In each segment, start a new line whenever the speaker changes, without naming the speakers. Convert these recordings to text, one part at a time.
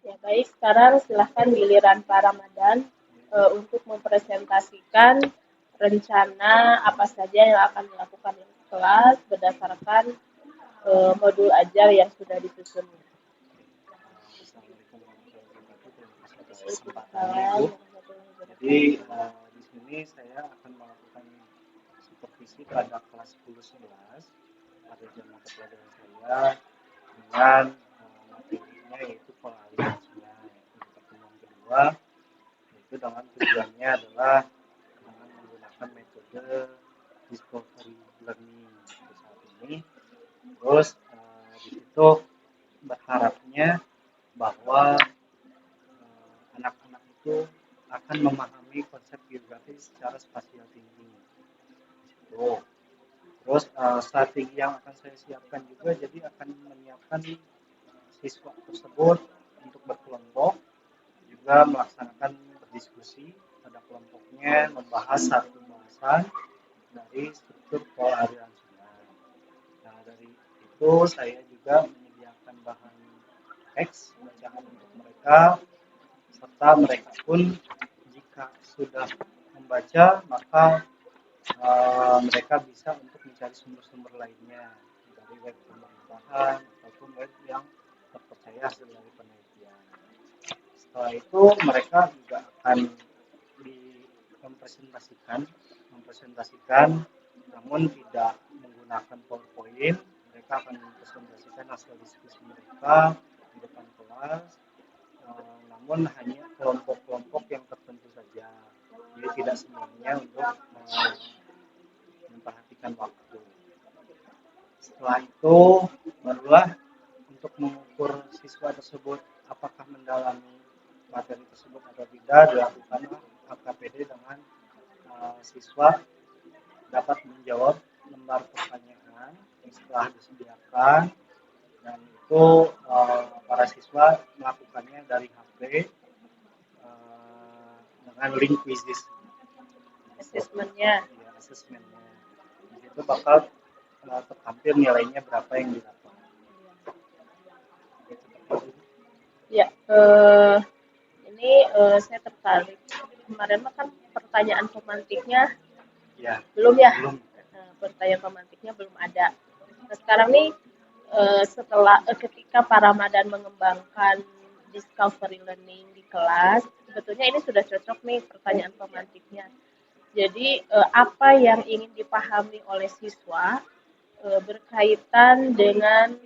Ya, baik, sekarang silahkan giliran Pak Ramadan untuk mempresentasikan rencana apa saja yang akan dilakukan di kelas berdasarkan modul ajar yang sudah disusun.
Assalamualaikum warahmatullahi wabarakatuh. Terima kasih atas kesempatannya, Ibu. Jadi di sini saya akan melakukan supervisi pada kelas 10-11 pada jam mata pelajaran saya dengan materinya yaitu pengalihan sungai. Untuk pertemuan kedua yaitu dengan tujuannya adalah dengan menggunakan metode discovery learning untuk saat ini. Terus di situ berharapnya bahwa anak-anak itu akan memahami konsep geografi secara spasial thinking. Gitu. Terus strategi yang akan saya siapkan juga, jadi akan menyiapkan siswa tersebut untuk berkelompok, juga melaksanakan berdiskusi pada kelompoknya, membahas satu bahasan dari struktur pola aliran sungai. Nah, dari itu saya juga menyediakan bahan teks bacaan untuk mereka, serta mereka pun jika sudah membaca maka mereka bisa untuk mencari sumber-sumber lainnya dari web pemerintahan ataupun web yang terpercaya hasil dari penelitian. Setelah itu mereka juga akan mempresentasikan namun tidak menggunakan PowerPoint. Mereka akan mempresentasikan hasil diskusi mereka di depan kelas, namun hanya kelompok-kelompok yang tertentu saja. Jadi tidak semuanya untuk memperhatikan waktu. Setelah itu barulah untuk mengukur siswa tersebut apakah mendalami materi tersebut atau tidak, dilakukan HKPD dengan siswa dapat menjawab lembar pertanyaan yang setelah disediakan, dan itu para siswa melakukannya dari HP dengan link quizzes
Asesmennya.
ya, asesmennya. Di situ bakal tertampil nilainya berapa yang didapat.
Ya, ini saya tertarik. Kemarin kan pertanyaan pemantiknya
Ya,
belum ya?
belum.
Pertanyaan pemantiknya belum ada. Nah, sekarang nih setelah ketika Pak Ramadan mengembangkan discovery learning di kelas, sebetulnya ini sudah cocok nih pertanyaan pemantiknya. Jadi apa yang ingin dipahami oleh siswa berkaitan dengan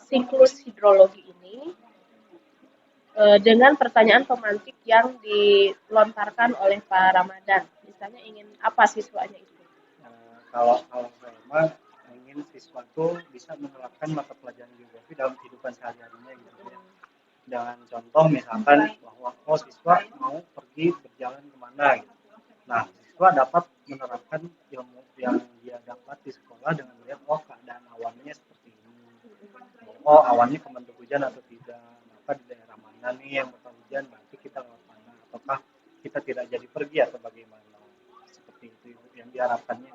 siklus hidrologi ini dengan pertanyaan pemantik yang dilontarkan oleh Pak Ramadan. Misalnya ingin apa siswanya itu?
Kalau saya mah ingin siswa itu bisa menerapkan mata pelajaran geografi dalam kehidupan sehari-harinya gitu ya. Dengan contoh misalkan bahwa siswa mau pergi berjalan kemana gitu. Nah, siswa dapat menerapkan ilmu yang dia dapat di sekolah dengan melihat keadaan awannya seperti ini. Awannya membentuk hujan atau tidak. Maka di daerah mana nih yang bakal hujan, nanti kita lewat mana. Ataukah kita tidak jadi pergi atau bagaimana. Seperti itu yang diharapkannya.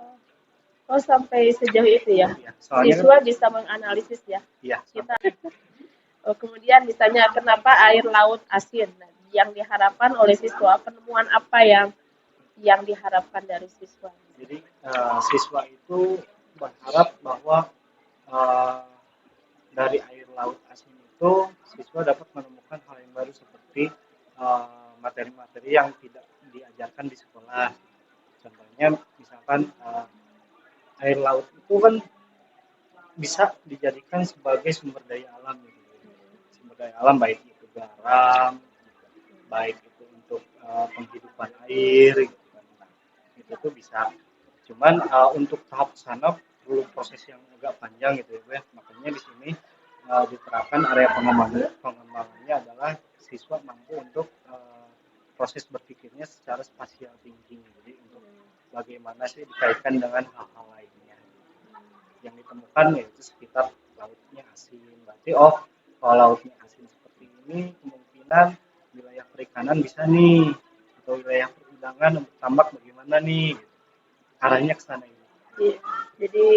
Oh, sampai sejauh itu ya?
Ya,
Siswa bisa menganalisis ya?
Iya.
Kita kemudian misalnya kenapa air laut asin? Nah, yang diharapkan oleh siswa, penemuan apa yang diharapkan dari siswa?
Jadi siswa itu berharap bahwa dari air laut asin itu siswa dapat menemukan hal yang baru seperti materi-materi yang tidak diajarkan di sekolah. Contohnya misalkan air laut itu kan bisa dijadikan sebagai sumber daya alam gitu. Sumber daya alam baik itu garam, baik itu untuk penghidupan air gitu kan. Nah, itu tuh bisa. Cuman untuk tahap sana perlu proses yang agak panjang gitu ya. Makanya di sini diterapkan area pengembangannya adalah siswa mampu untuk proses berpikirnya secara spasial thinking. Jadi untuk bagaimana sih dikaitkan dengan hal-hal lainnya. Yang ditemukan yaitu sekitar lautnya asin. Berarti kalau lautnya asin seperti ini, kemungkinan wilayah perikanan bisa nih, atau wilayah perundangan untuk tambak bagaimana nih, arahnya ke sana ini.
Jadi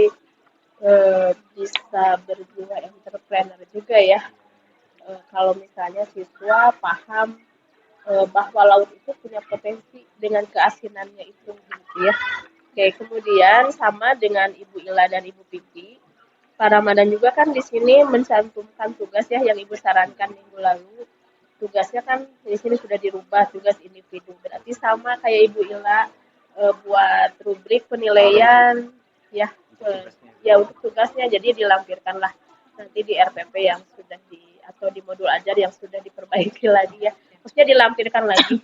bisa berjiwa entrepreneur juga ya. kalau misalnya siswa paham bahwa laut itu punya potensi dengan keasinannya itu gitu ya. Oke, kemudian sama dengan Ibu Ila dan Ibu Pipi, Pak Ramadan juga kan di sini mencantumkan tugas ya yang Ibu sarankan minggu lalu. Tugasnya kan di sini sudah dirubah tugas individu. Berarti sama kayak Ibu Ila buat rubrik penilaian ya ya untuk tugasnya, jadi dilampirkanlah nanti di RPP yang sudah atau di modul ajar yang sudah diperbaiki lagi ya. Maksudnya dilampirkan lagi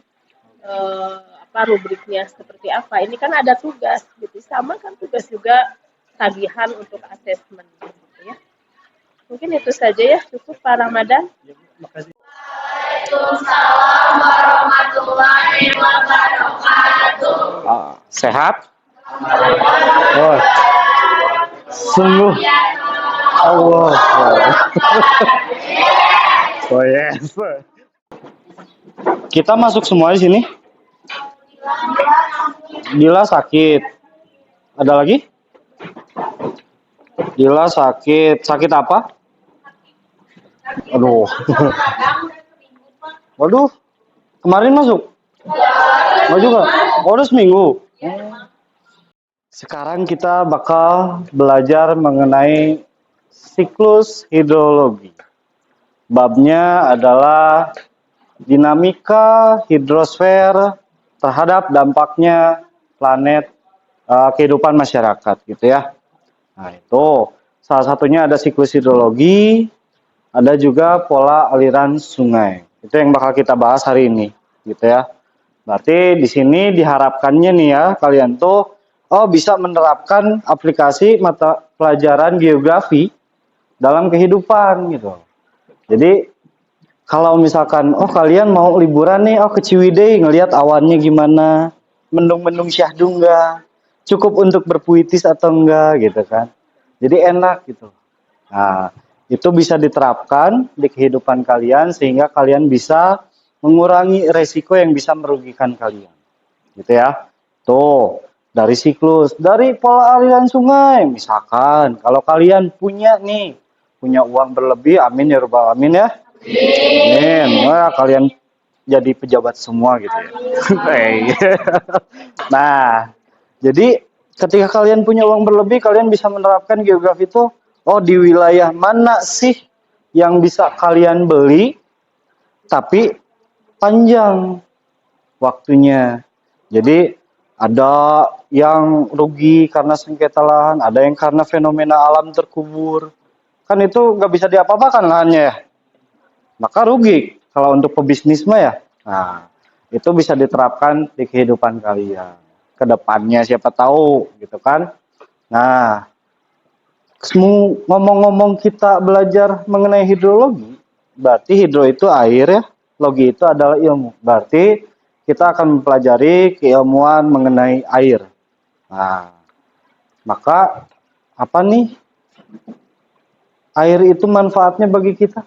rubriknya seperti apa. Ini kan ada tugas gitu. Sama kan tugas juga tagihan untuk asesmen gitu ya. Mungkin itu saja ya, cukup Pak Ramadan.
Ya, makasih.
Waalaikumsalam warahmatullahi wabarakatuh.
Sehat? Oh, sungguh Allah. Oh yes. Kita masuk semua di sini. Dila sakit. Ada lagi? Dila sakit. Sakit apa? Aduh. Waduh. Kemarin masuk? Mau juga? Oh, udah seminggu. Sekarang kita bakal belajar mengenai siklus hidrologi. Babnya adalah dinamika hidrosfer terhadap dampaknya planet kehidupan masyarakat gitu ya. Nah, itu salah satunya ada siklus hidrologi, ada juga pola aliran sungai. Itu yang bakal kita bahas hari ini gitu ya. Berarti di sini diharapkannya nih ya, kalian tuh bisa menerapkan aplikasi mata pelajaran geografi dalam kehidupan gitu. Jadi kalau misalkan kalian mau liburan nih ke Ciwidey, ngelihat awannya gimana, mendung-mendung syahdu enggak, cukup untuk berpuitis atau enggak gitu kan. Jadi enak gitu. Nah, itu bisa diterapkan di kehidupan kalian sehingga kalian bisa mengurangi resiko yang bisa merugikan kalian. Gitu ya. Tuh, dari siklus, dari pola aliran sungai. Misalkan kalau kalian punya uang berlebih, amin ya rabbal alamin ya. Amin. Wah, kalian jadi pejabat semua gitu ya. Nah, jadi ketika kalian punya uang berlebih, kalian bisa menerapkan geografi itu, di wilayah mana sih yang bisa kalian beli, tapi panjang waktunya. Jadi ada yang rugi karena sengketa lahan, ada yang karena fenomena alam terkubur. Kan itu nggak bisa diapa-apakan lahannya ya. Maka rugi kalau untuk pebisnis mah ya. Nah, itu bisa diterapkan di kehidupan kalian. Kedepannya siapa tahu gitu kan. Nah, ngomong-ngomong kita belajar mengenai hidrologi, berarti hidro itu air ya, logi itu adalah ilmu. Berarti kita akan mempelajari keilmuan mengenai air. Nah, maka apa nih? Air itu manfaatnya bagi kita?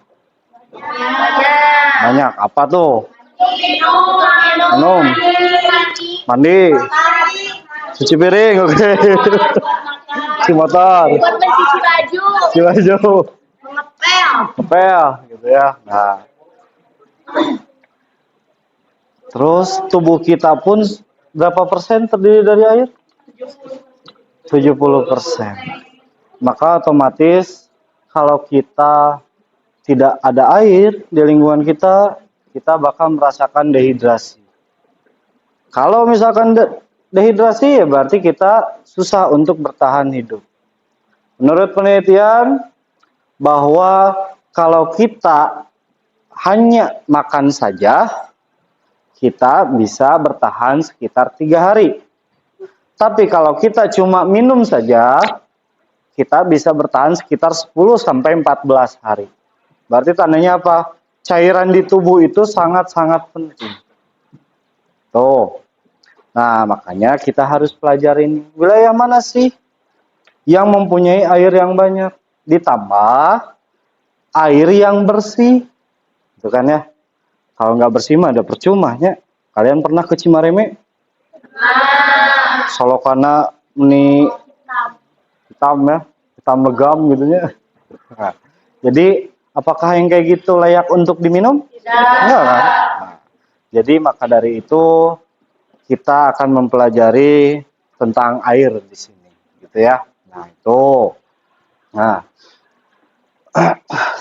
Banyak. Apa tuh? Minum. Mandi. Cuci piring, oke. Cuci motor.
Buat mencuci baju.
Cuci baju. Ngepel, gitu ya. Nah. Terus tubuh kita pun berapa persen terdiri dari air? 70%. Maka otomatis kalau kita tidak ada air di lingkungan kita, kita bakal merasakan dehidrasi. Kalau misalkan dehidrasi ya berarti kita susah untuk bertahan hidup. Menurut penelitian bahwa kalau kita hanya makan saja, kita bisa bertahan sekitar 3 hari. Tapi kalau kita cuma minum saja, kita bisa bertahan sekitar 10 sampai 14 hari. Berarti tandanya apa? Cairan di tubuh itu sangat-sangat penting. Tuh. Nah, makanya kita harus pelajarin wilayah mana sih yang mempunyai air yang banyak. Ditambah air yang bersih. Itu kan ya. Kalau nggak bersih mah ada percumanya. Kalian pernah ke Cimareme? Solokana hitam ya, hitam legam gitu ya. Nah, jadi Apakah yang kayak gitu layak untuk diminum? Enggak kan? Nah, jadi maka dari itu kita akan mempelajari tentang air di sini, gitu ya. Nah, itu. Nah,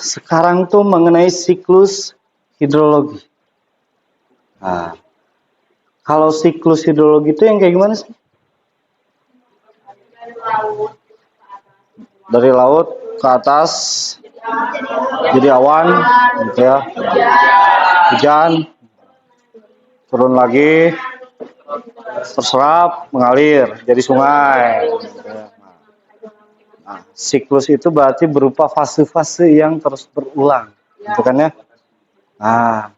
sekarang tuh mengenai siklus hidrologi. Nah, kalau siklus hidrologi itu yang kayak gimana sih? Dari laut ke atas, jadi awan, gitu ya. Hujan, turun lagi, terserap, mengalir, jadi sungai. Gitu ya. Nah, siklus itu berarti berupa fase-fase yang terus berulang, gitu kan ya? Nah,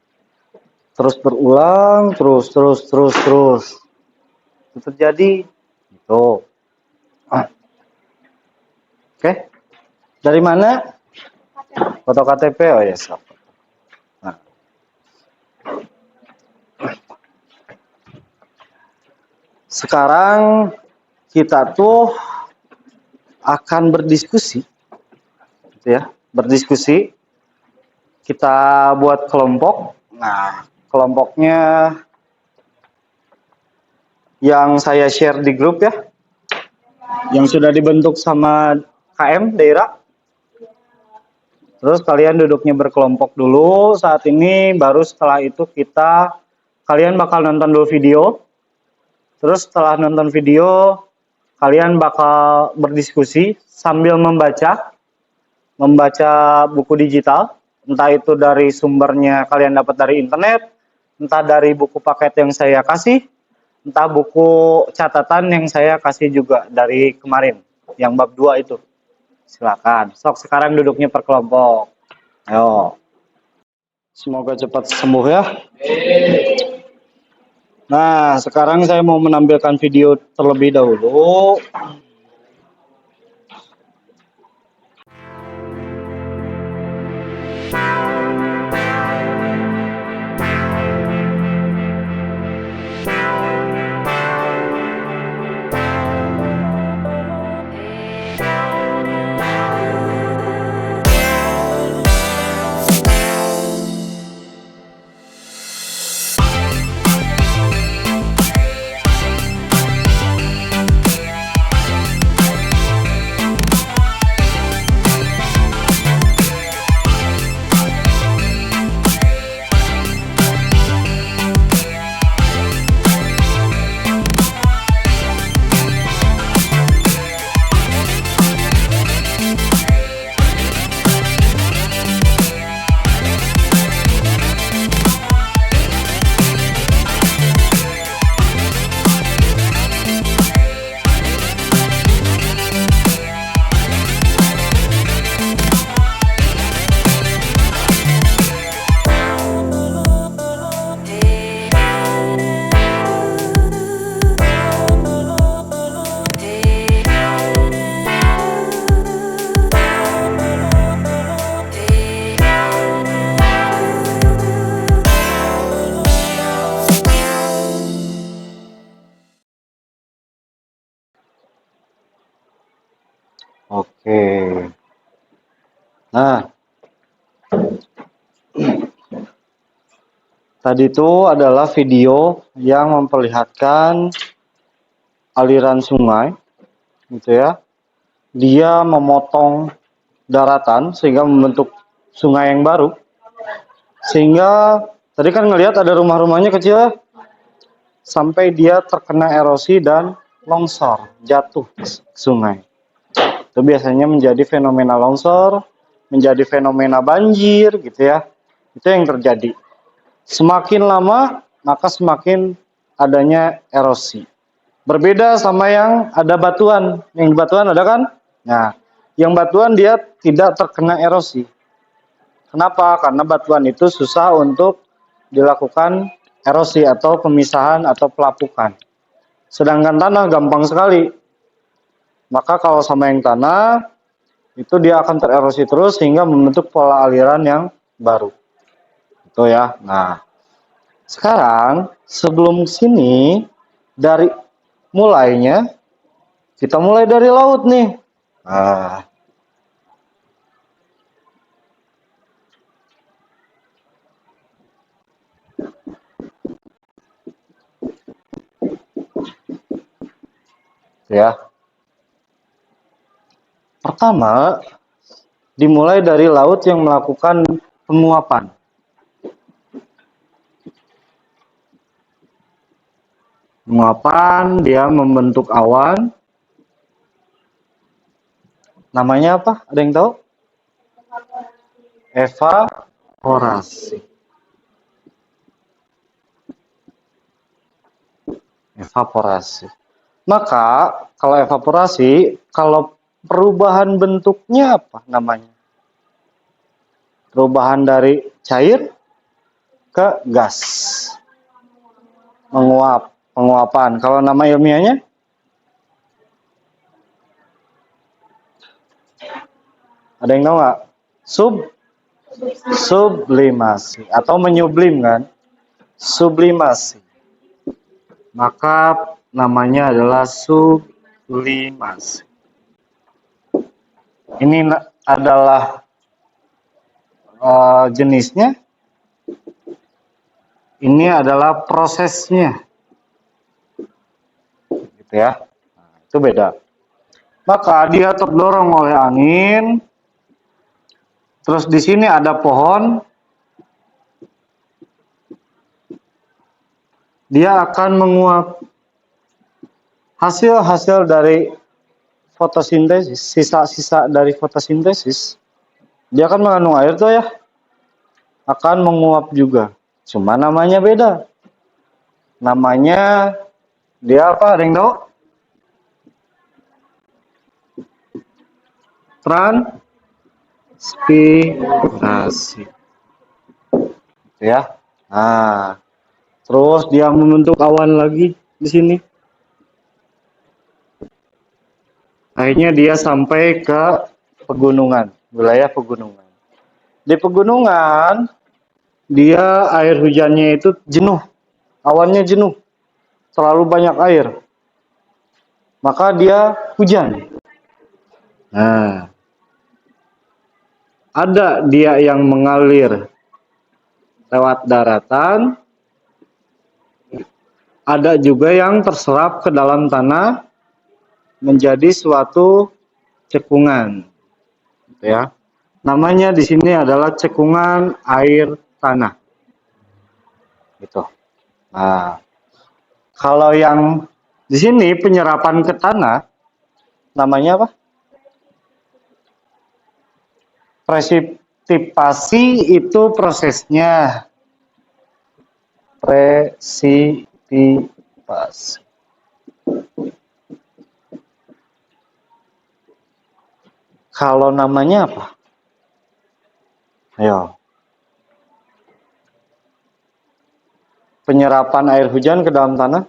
terus berulang, terus. Itu terjadi, gitu. Oke, dari mana? Foto KTP, oh ya, siap. Nah, sekarang kita tuh akan berdiskusi, gitu ya, berdiskusi. Kita buat kelompok. Nah, kelompoknya yang saya share di grup ya, yang sudah dibentuk sama KM daerah. Terus kalian duduknya berkelompok dulu saat ini, baru setelah itu kalian bakal nonton dulu video. Terus setelah nonton video, kalian bakal berdiskusi sambil membaca buku digital, entah itu dari sumbernya kalian dapat dari internet, entah dari buku paket yang saya kasih, entah buku catatan yang saya kasih juga dari kemarin, yang bab 2 itu. Silakan. Sok sekarang duduknya per kelompok. Ayo. Semoga cepat sembuh ya. Nah, sekarang saya mau menampilkan video terlebih dahulu. Oke. Nah, tadi itu adalah video yang memperlihatkan aliran sungai, gitu ya. Dia memotong daratan sehingga membentuk sungai yang baru. Sehingga tadi kan ngelihat ada rumah-rumahnya kecil, sampai dia terkena erosi dan longsor, jatuh ke sungai. Itu biasanya menjadi fenomena longsor, menjadi fenomena banjir, gitu ya. Itu yang terjadi. Semakin lama, maka semakin adanya erosi. Berbeda sama yang ada batuan. Yang batuan ada kan? Nah, yang batuan dia tidak terkena erosi. Kenapa? Karena batuan itu susah untuk dilakukan erosi atau pemisahan atau pelapukan. Sedangkan tanah gampang sekali. Maka kalau sama yang tanah, itu dia akan tererosi terus sehingga membentuk pola aliran yang baru. Itu ya. Nah, sekarang sebelum sini, dari mulainya, kita mulai dari laut nih. Nah, Ya. Pertama, dimulai dari laut yang melakukan penguapan. Penguapan, dia membentuk awan. Namanya apa? Ada yang tahu? Evaporasi. Evaporasi. Maka, kalau evaporasi, kalau perubahan bentuknya apa namanya? Perubahan dari cair ke gas. Menguap, penguapan. Kalau nama ilmiahnya? Ada yang tahu nggak? Sublimasi atau menyublim kan? Sublimasi. Maka namanya adalah sublimasi. Ini adalah jenisnya. Ini adalah prosesnya. Gitu ya. Nah, itu beda. Maka dia terdorong oleh angin. Terus di sini ada pohon. Dia akan menguap. Hasil-hasil dari fotosintesis, sisa-sisa dari fotosintesis, dia akan mengandung air tuh ya. Akan menguap juga. Cuma namanya beda. Namanya dia apa? Ada yang tahu? Transpirasi. Ya. Nah, terus dia membentuk awan lagi di sini. Akhirnya dia sampai ke pegunungan, wilayah pegunungan. Di pegunungan, dia air hujannya itu jenuh, awannya jenuh, terlalu banyak air. Maka dia hujan. Nah, ada dia yang mengalir lewat daratan, ada juga yang terserap ke dalam tanah menjadi suatu cekungan, ya. Namanya di sini adalah cekungan air tanah, gitu. Nah, kalau yang di sini penyerapan ke tanah, namanya apa? Presipitasi itu prosesnya. Presipitasi. Kalau namanya apa? Ayo. Penyerapan air hujan ke dalam tanah.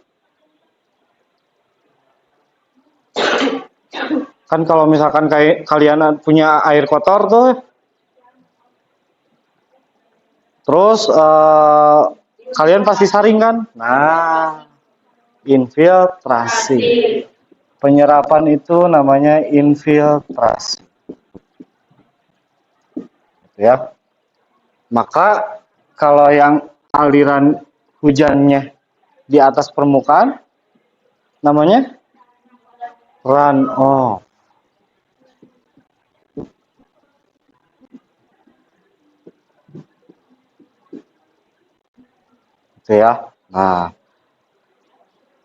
Kan kalau misalkan kayak kalian punya air kotor tuh, terus kalian pasti saring kan? Nah, infiltrasi. Penyerapan itu namanya infiltrasi. Ya. Maka kalau yang aliran hujannya di atas permukaan namanya runoff. Gitu ya. Nah,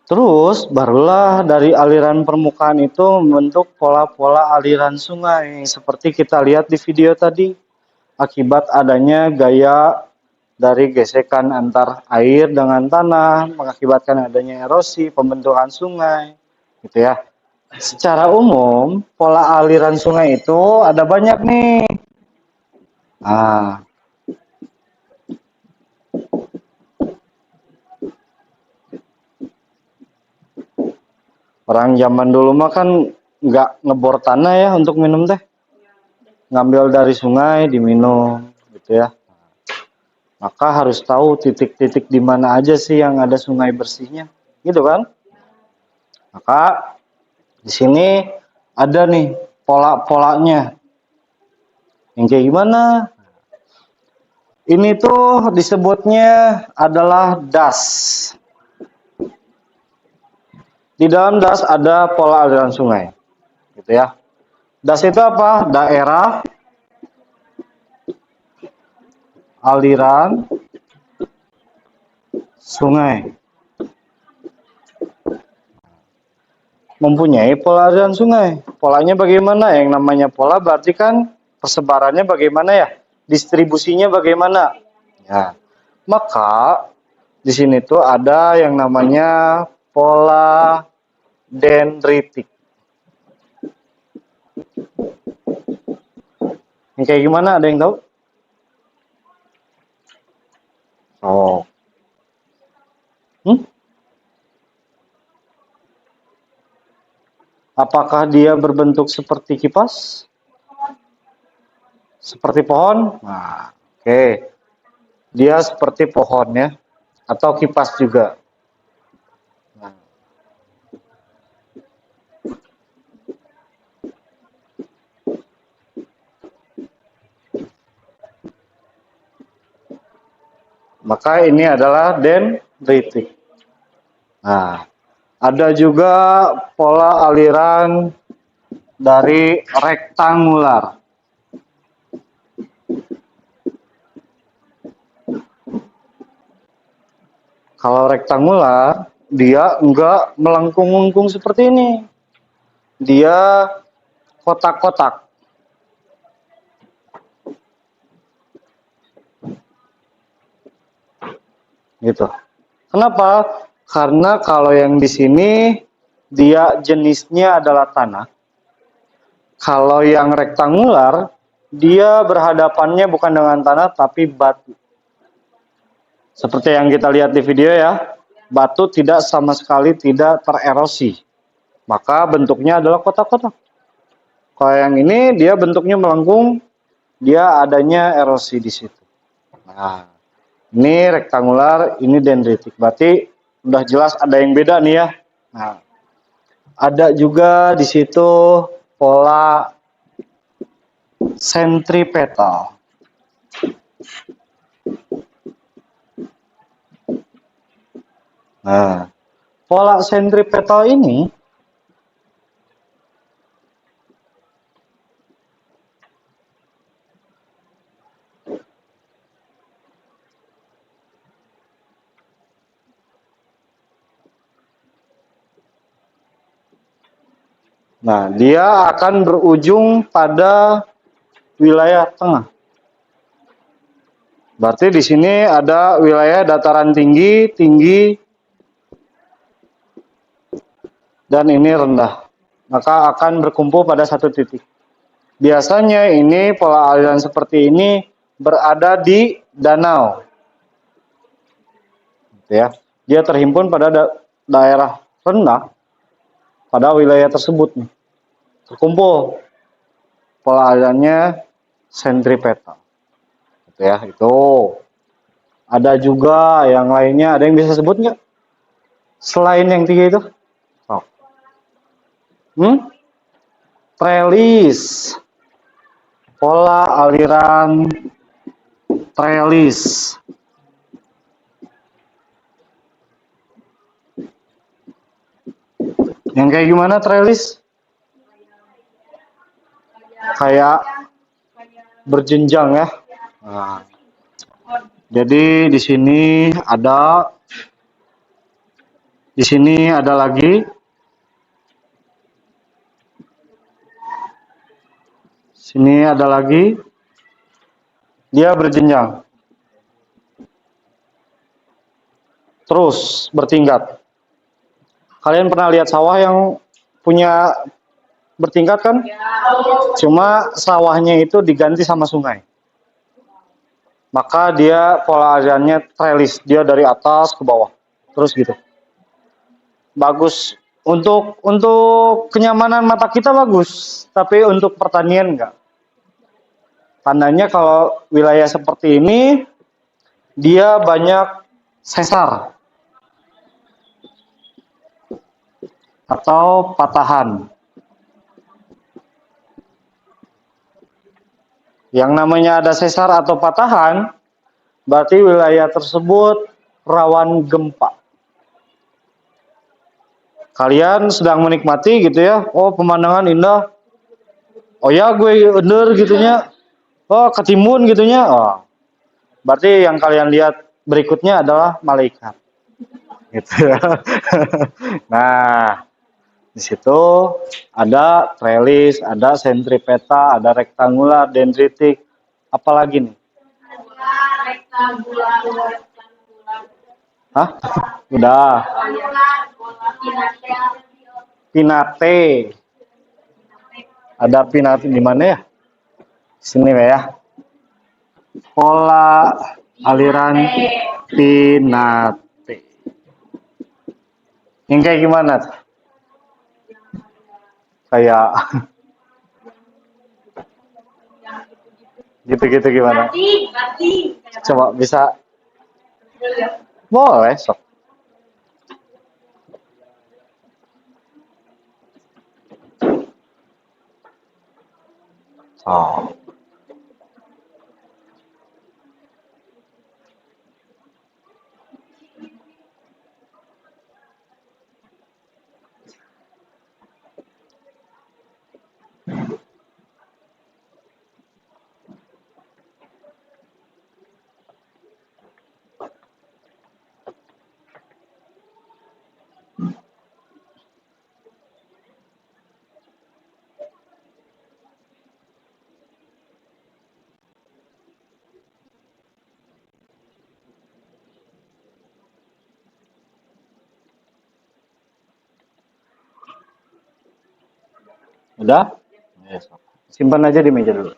terus barulah dari aliran permukaan itu membentuk pola-pola aliran sungai seperti kita lihat di video tadi. Akibat adanya gaya dari gesekan antar air dengan tanah mengakibatkan adanya erosi, pembentukan sungai, gitu ya. Secara umum, pola aliran sungai itu ada banyak nih. Nah, orang zaman dulu mah kan nggak ngebor tanah ya untuk minum teh. Ngambil dari sungai diminum, gitu ya. Maka harus tahu titik-titik di mana aja sih yang ada sungai bersihnya, gitu kan? Maka di sini ada nih pola-polanya. Yang kayak gimana? Ini tuh disebutnya adalah das. Di dalam das ada pola aliran sungai, gitu ya. Das itu apa? Daerah aliran sungai. Mempunyai pola aliran sungai. Polanya bagaimana? Yang namanya pola berarti kan persebarannya bagaimana ya? Distribusinya bagaimana? Ya. Maka di sini tuh ada yang namanya pola dendritik. Ini kayak gimana? Ada yang tahu? Oh. Apakah dia berbentuk seperti kipas? Seperti pohon? Nah, oke. Dia seperti pohon ya. Atau kipas juga. Nah. Maka ini adalah dendritik. Nah, ada juga pola aliran dari rektangular. Kalau rektangular, dia enggak melengkung-lengkung seperti ini. Dia kotak-kotak. Gitu. Kenapa? Karena kalau yang di sini dia jenisnya adalah tanah. Kalau yang rektangular, dia berhadapannya bukan dengan tanah tapi batu. Seperti yang kita lihat di video ya, batu tidak sama sekali tidak tererosi. Maka bentuknya adalah kotak-kotak. Kalau yang ini dia bentuknya melengkung, dia adanya erosi di situ. Nah, ini rektangular, ini dendritik. Berarti udah jelas ada yang beda nih ya. Nah, ada juga di situ pola sentripetal. Nah, pola sentripetal ini dia akan berujung pada wilayah tengah. Berarti di sini ada wilayah dataran tinggi, dan ini rendah. Maka akan berkumpul pada satu titik. Biasanya ini pola aliran seperti ini berada di danau. Ya, dia terhimpun pada daerah rendah pada wilayah tersebut nih. Terkumpul pola alirannya sentripetal. Gitu ya, itu. Ada juga yang lainnya, ada yang bisa sebut nggak? Selain yang tiga itu? Oh. Trelis. Pola aliran trelis. Yang kayak gimana trelis? Kayak berjenjang ya. Nah, jadi di sini ada lagi. Sini ada lagi. Dia berjenjang. Terus bertingkat. Kalian pernah lihat sawah yang punya bertingkat kan? Cuma sawahnya itu diganti sama sungai. Maka dia pola alirannya trelis, dia dari atas ke bawah. Terus gitu. Bagus untuk kenyamanan mata kita bagus, tapi untuk pertanian enggak. Tandanya kalau wilayah seperti ini dia banyak sesar atau patahan. Yang namanya ada sesar atau patahan, berarti wilayah tersebut rawan gempa. Kalian sedang menikmati gitu ya. Oh, pemandangan indah. Oh ya, gue under gitunya. Oh, ketimun gitunya. Oh, berarti yang kalian lihat berikutnya adalah malaikat. Gitu ya. Nah, di situ ada trellis, ada sentripeta, ada rektangular, dendritik, apalagi nih? Hah? Udah. Pinate. Ada pinate di mana ya? Sini ya. Pola aliran pinate. Yang kayak gimana tuh? Kayak gitu-gitu gimana? Coba bisa? Boleh, sok. Oh. Udah? Yes. Simpan aja di meja dulu.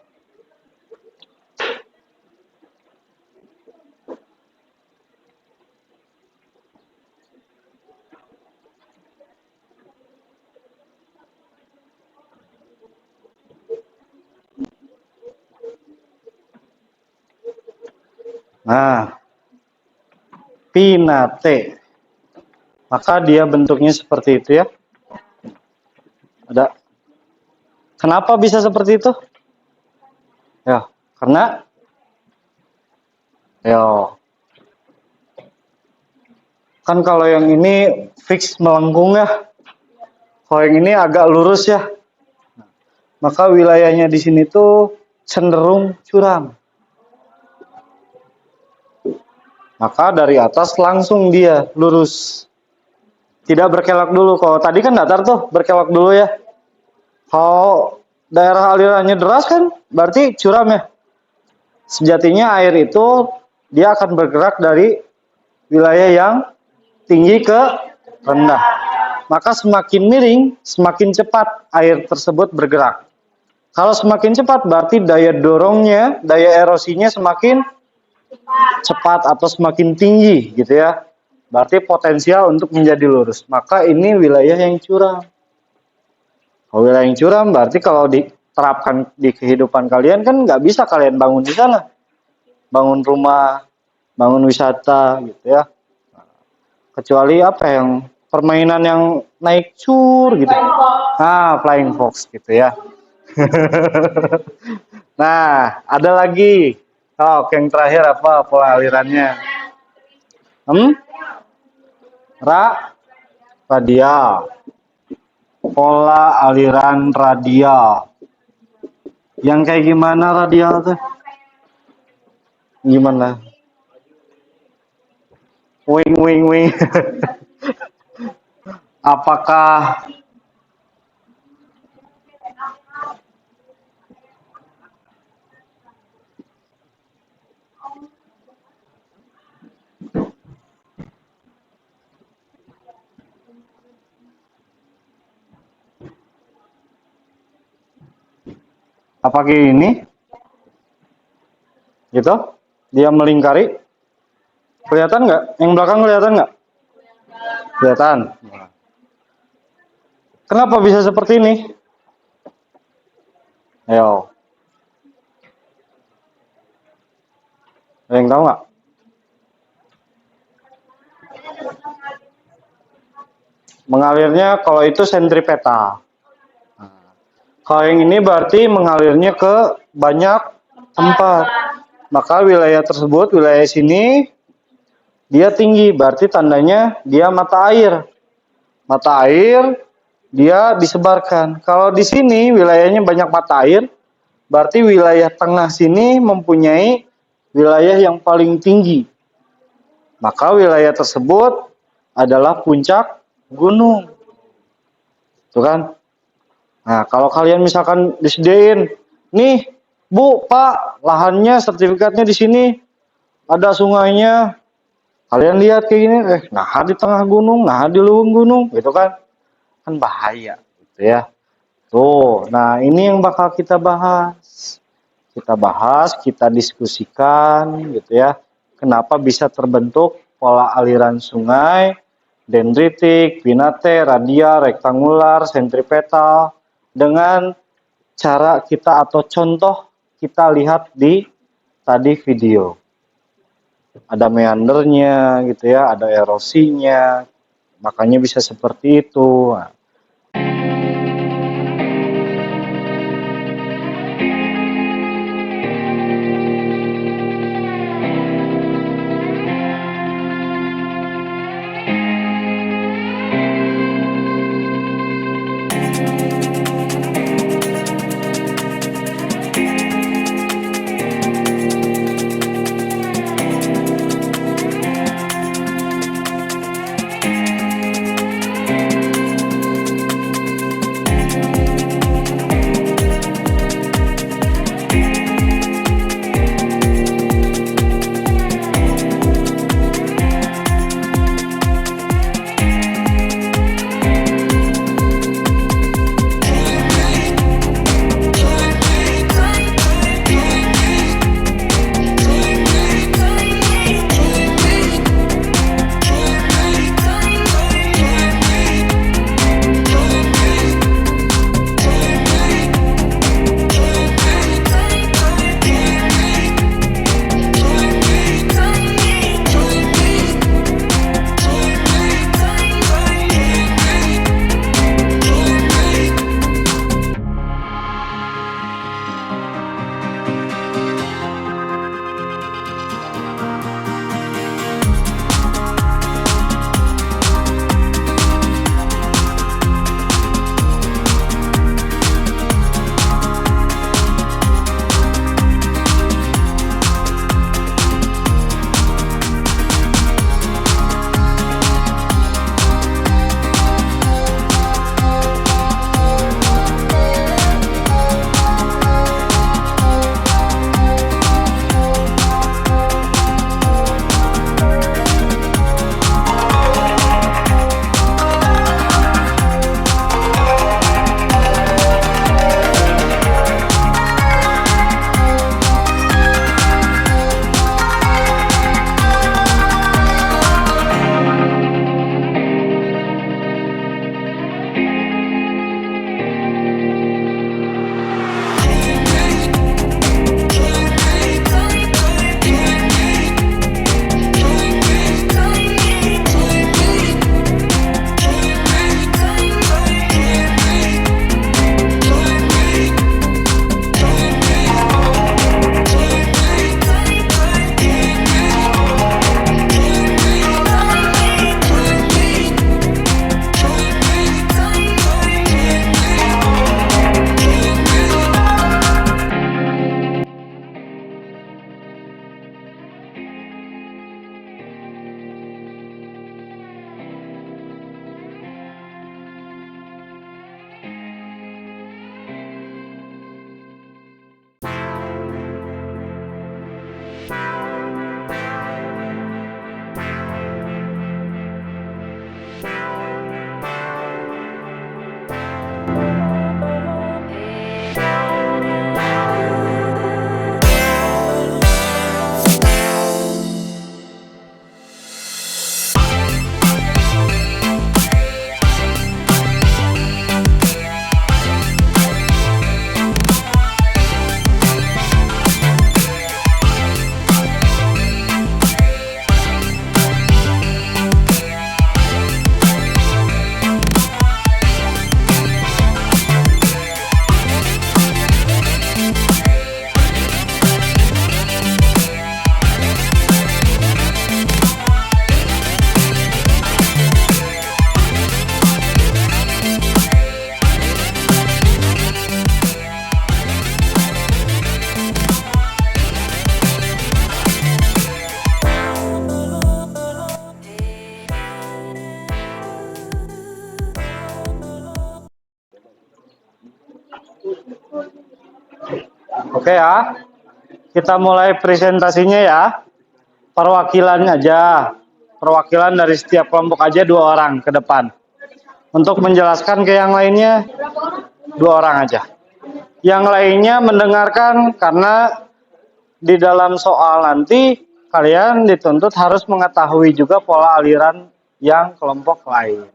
Nah, pinate. Maka dia bentuknya seperti itu ya. Ada. Kenapa bisa seperti itu? Ya, karena kan kalau yang ini fix melengkung ya. Kalau yang ini agak lurus ya. Maka wilayahnya di sini tuh cenderung curam. Maka dari atas langsung dia lurus. Tidak berkelok dulu. Kalau tadi kan datar tuh, berkelok dulu ya. Kalau daerah alirannya deras kan berarti curam ya. Sejatinya air itu dia akan bergerak dari wilayah yang tinggi ke rendah. Maka semakin miring, semakin cepat air tersebut bergerak. Kalau semakin cepat berarti daya dorongnya, daya erosinya semakin cepat atau semakin tinggi gitu ya. Berarti potensial untuk menjadi lurus. Maka ini wilayah yang curam. Kalau wilayah yang curam berarti kalau diterapkan di kehidupan kalian kan nggak bisa kalian bangun di sana. Bangun rumah, bangun wisata gitu ya. Kecuali apa yang permainan yang naik cur gitu. Ah, flying fox gitu ya. Nah, ada lagi. Oh, yang terakhir apa pola alirannya? Radial. Pola aliran radial. Yang kayak gimana radial tuh? Gimana? Wing wing wing. Apakah ini? Gitu? Dia melingkari? Kelihatan nggak? Yang belakang kelihatan nggak? Kelihatan. Kenapa bisa seperti ini? Ayo. Ada yang tahu nggak? Mengalirnya kalau itu sentripeta. Nah, kalau yang ini berarti mengalirnya ke banyak tempat. Maka wilayah tersebut, wilayah sini dia tinggi, berarti tandanya dia mata air. mata air dia disebarkan. Kalau di sini wilayahnya banyak mata air, berarti wilayah tengah sini mempunyai wilayah yang paling tinggi. Maka wilayah tersebut adalah puncak gunung. Tuh kan? Nah, kalau kalian misalkan disediain, nih, Bu, Pak, lahannya, sertifikatnya di sini, ada sungainya. Kalian lihat kayak gini, nah di tengah gunung, nah di lubung gunung, gitu kan? Kan bahaya, gitu ya. Tuh, nah ini yang bakal kita bahas. Kita bahas, kita diskusikan, gitu ya. Kenapa bisa terbentuk pola aliran sungai, dendritik, pinate, radial, rektangular, sentripetal, dengan cara kita atau contoh kita lihat di tadi video. Ada meandernya gitu ya, ada erosinya, makanya bisa seperti itu. Nah, Oke ya. Kita mulai presentasinya ya. Perwakilan aja. Perwakilan dari setiap kelompok aja 2 orang ke depan. Untuk menjelaskan ke yang lainnya 2 orang aja. Yang lainnya mendengarkan karena di dalam soal nanti kalian dituntut harus mengetahui juga pola aliran yang kelompok lain.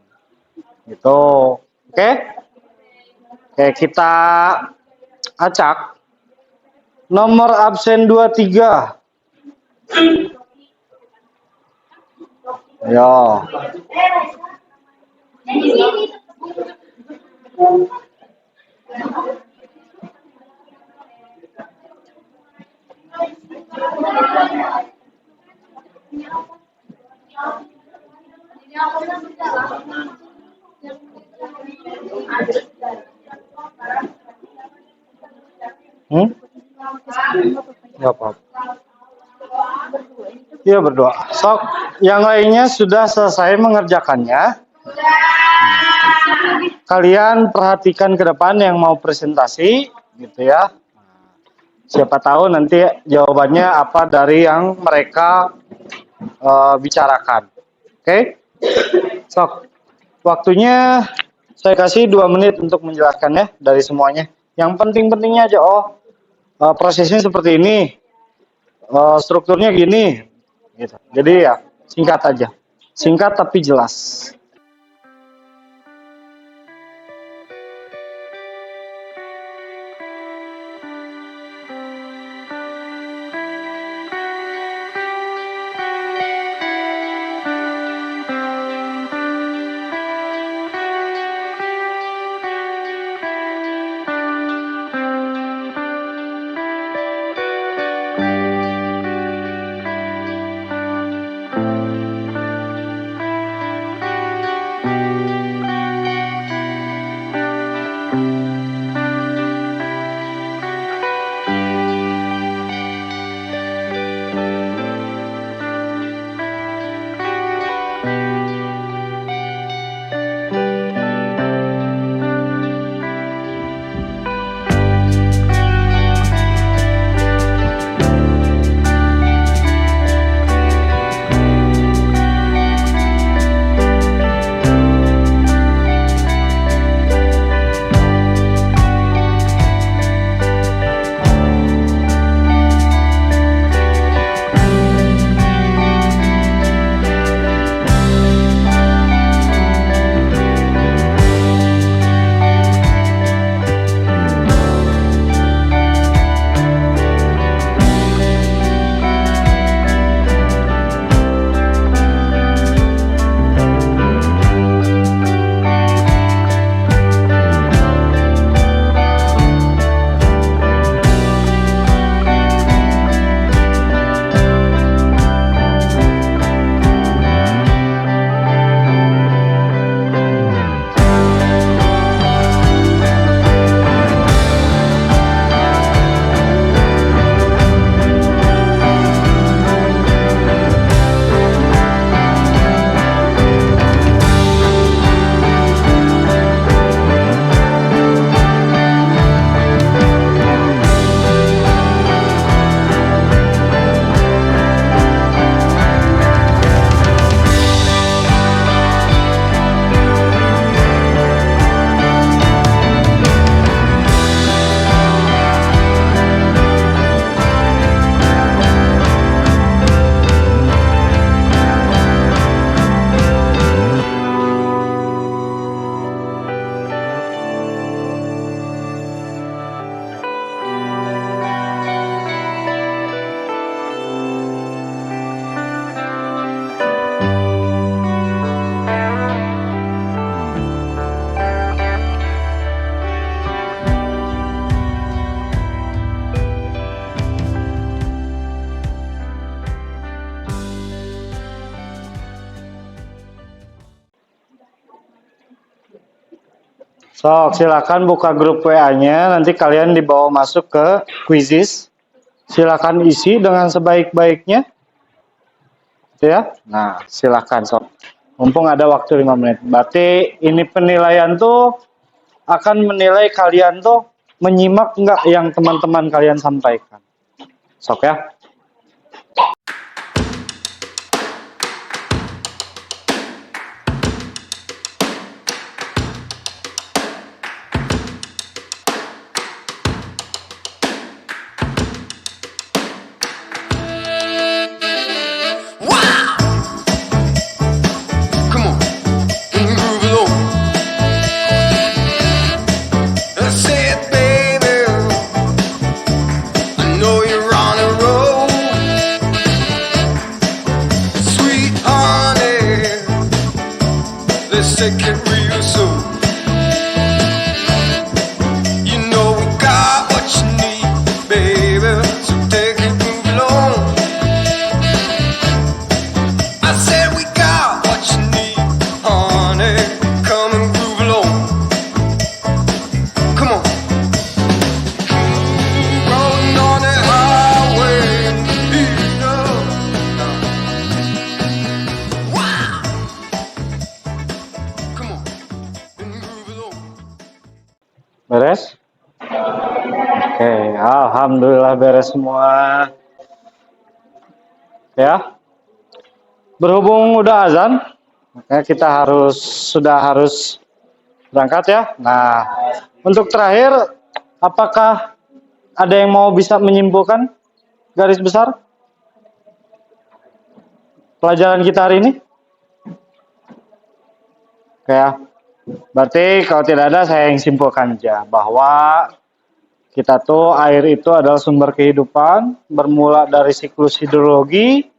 Gitu. Oke? Oke, kita acak. Nomor absen 23. Ayo. Nggak apa-apa. Iya berdua. Sok, yang lainnya sudah selesai mengerjakannya. Kalian perhatikan ke depan yang mau presentasi, gitu ya. Siapa tahu nanti jawabannya apa dari yang mereka bicarakan. Oke? Sok, waktunya saya kasih 2 menit untuk menjelaskannya dari semuanya. Yang penting-pentingnya aja. Prosesnya seperti ini. Strukturnya gini. Gitu. Jadi ya singkat aja. Singkat tapi jelas. Sok, silakan buka grup WA-nya, nanti kalian dibawa masuk ke Quizizz. Silakan isi dengan sebaik-baiknya. Ya. Nah, silakan sok. Mumpung ada waktu 5 menit. Berarti ini penilaian tuh akan menilai kalian tuh menyimak nggak yang teman-teman kalian sampaikan? Sok ya.
Come on, groove along. I said, baby, I know you're on a roll. Sweet honey, let's take it real slow. You know we got what you need, baby, so take it, move along. I said we got what you need, honey. Come and groove along. Come on. Rolling on the highway, you know. Wow. Come on and groove along.
Beres? Oke, alhamdulillah beres semua. Ya. Berhubung udah azan, makanya kita sudah harus berangkat ya. Nah, untuk terakhir, apakah ada yang mau bisa menyimpulkan garis besar pelajaran kita hari ini? Oke ya. Berarti kalau tidak ada, saya yang simpulkan aja bahwa kita tuh air itu adalah sumber kehidupan, bermula dari siklus hidrologi,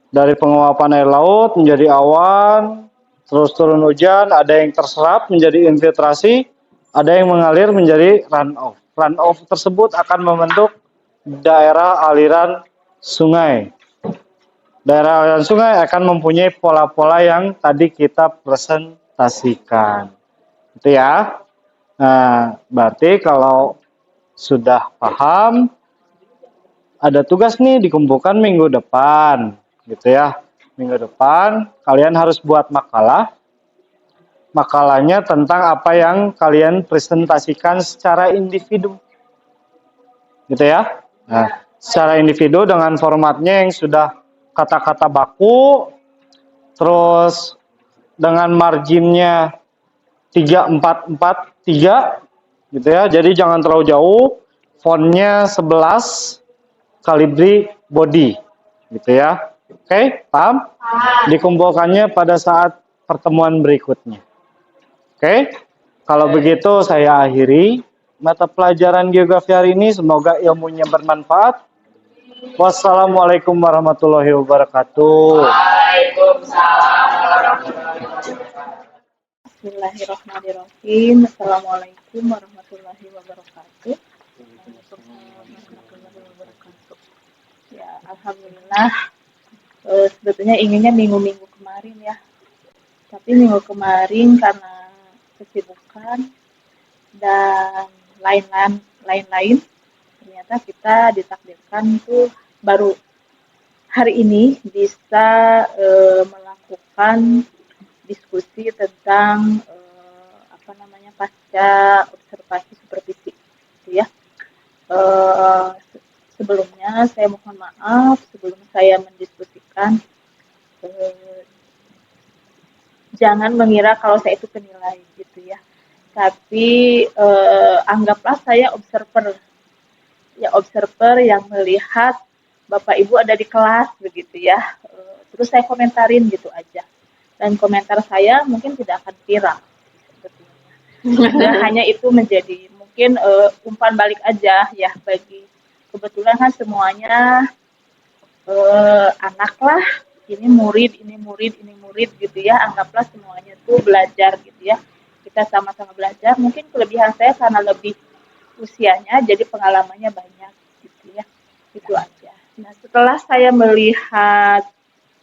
dari penguapan air laut menjadi awan, terus turun hujan, ada yang terserap menjadi infiltrasi, ada yang mengalir menjadi runoff. Runoff tersebut akan membentuk daerah aliran sungai. Daerah aliran sungai akan mempunyai pola-pola yang tadi kita presentasikan. Itu ya. Nah, berarti kalau sudah paham, ada tugas nih dikumpulkan minggu depan, gitu ya. Minggu depan kalian harus buat makalah. Makalahnya tentang apa yang kalian presentasikan secara individu, gitu ya. Nah, secara individu dengan formatnya yang sudah kata-kata baku, terus dengan marginnya 3-4-4-3, gitu ya. Jadi jangan terlalu jauh. Fontnya 11, kalibri body, gitu ya. Oke, paham? Dikumpulkannya pada saat pertemuan berikutnya. Oke, kalau begitu saya akhiri mata pelajaran geografi hari ini. Semoga ilmunya bermanfaat. Wassalamualaikum warahmatullahi wabarakatuh.
Bismillahirrahmanirrahim. Assalamualaikum warahmatullahi wabarakatuh. Ya, alhamdulillah. Sebetulnya inginnya minggu-minggu kemarin ya. Tapi minggu kemarin karena kesibukan dan lain-lain, ternyata kita ditakdirkan itu baru hari ini bisa melakukan diskusi tentang pasca observasi supervisi, gitu ya. Sebelumnya saya mohon maaf sebelum saya mendiskusikan, jangan mengira kalau saya itu penilai, gitu ya. Tapi anggaplah saya observer yang melihat Bapak Ibu ada di kelas, begitu ya. Terus saya komentarin gitu aja. Dan komentar saya mungkin tidak akan viral. Sebetulnya. Hanya itu menjadi mungkin umpan balik aja ya, bagi kebetulan kan semuanya anak lah, ini murid gitu ya. Anggaplah semuanya tuh belajar gitu ya. Kita sama-sama belajar. Mungkin kelebihan saya karena lebih usianya, jadi pengalamannya banyak gitu ya. Itu aja. Nah, setelah saya melihat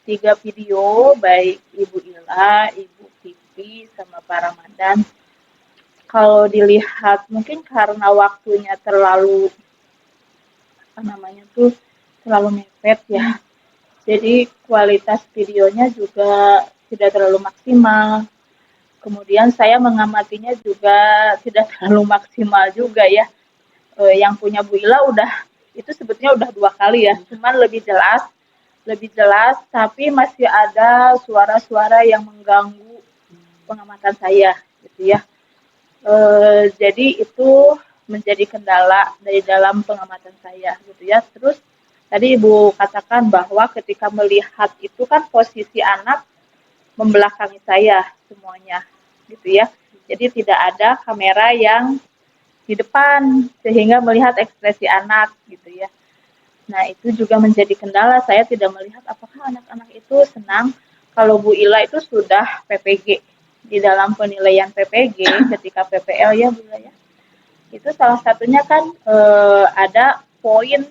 3 video, baik Ibu Ila, Ibu Pipi, sama Pak Ramadan, kalau dilihat mungkin karena waktunya terlalu terlalu mepet ya. Jadi kualitas videonya juga tidak terlalu maksimal. Kemudian saya mengamatinya juga tidak terlalu maksimal juga ya. Yang punya Bu Ila itu sebetulnya udah 2 kali ya, cuman lebih jelas, tapi masih ada suara-suara yang mengganggu pengamatan saya, gitu ya. Jadi itu menjadi kendala dari dalam pengamatan saya, gitu ya. Terus tadi Ibu katakan bahwa ketika melihat itu kan posisi anak membelakangi saya semuanya, gitu ya. Jadi tidak ada kamera yang di depan sehingga melihat ekspresi anak, gitu ya. Nah, itu juga menjadi kendala. Saya tidak melihat apakah anak-anak itu senang kalau Bu Ila itu sudah PPG. Di dalam penilaian PPG ketika PPL ya Bu Ila ya. Itu salah satunya kan ada poin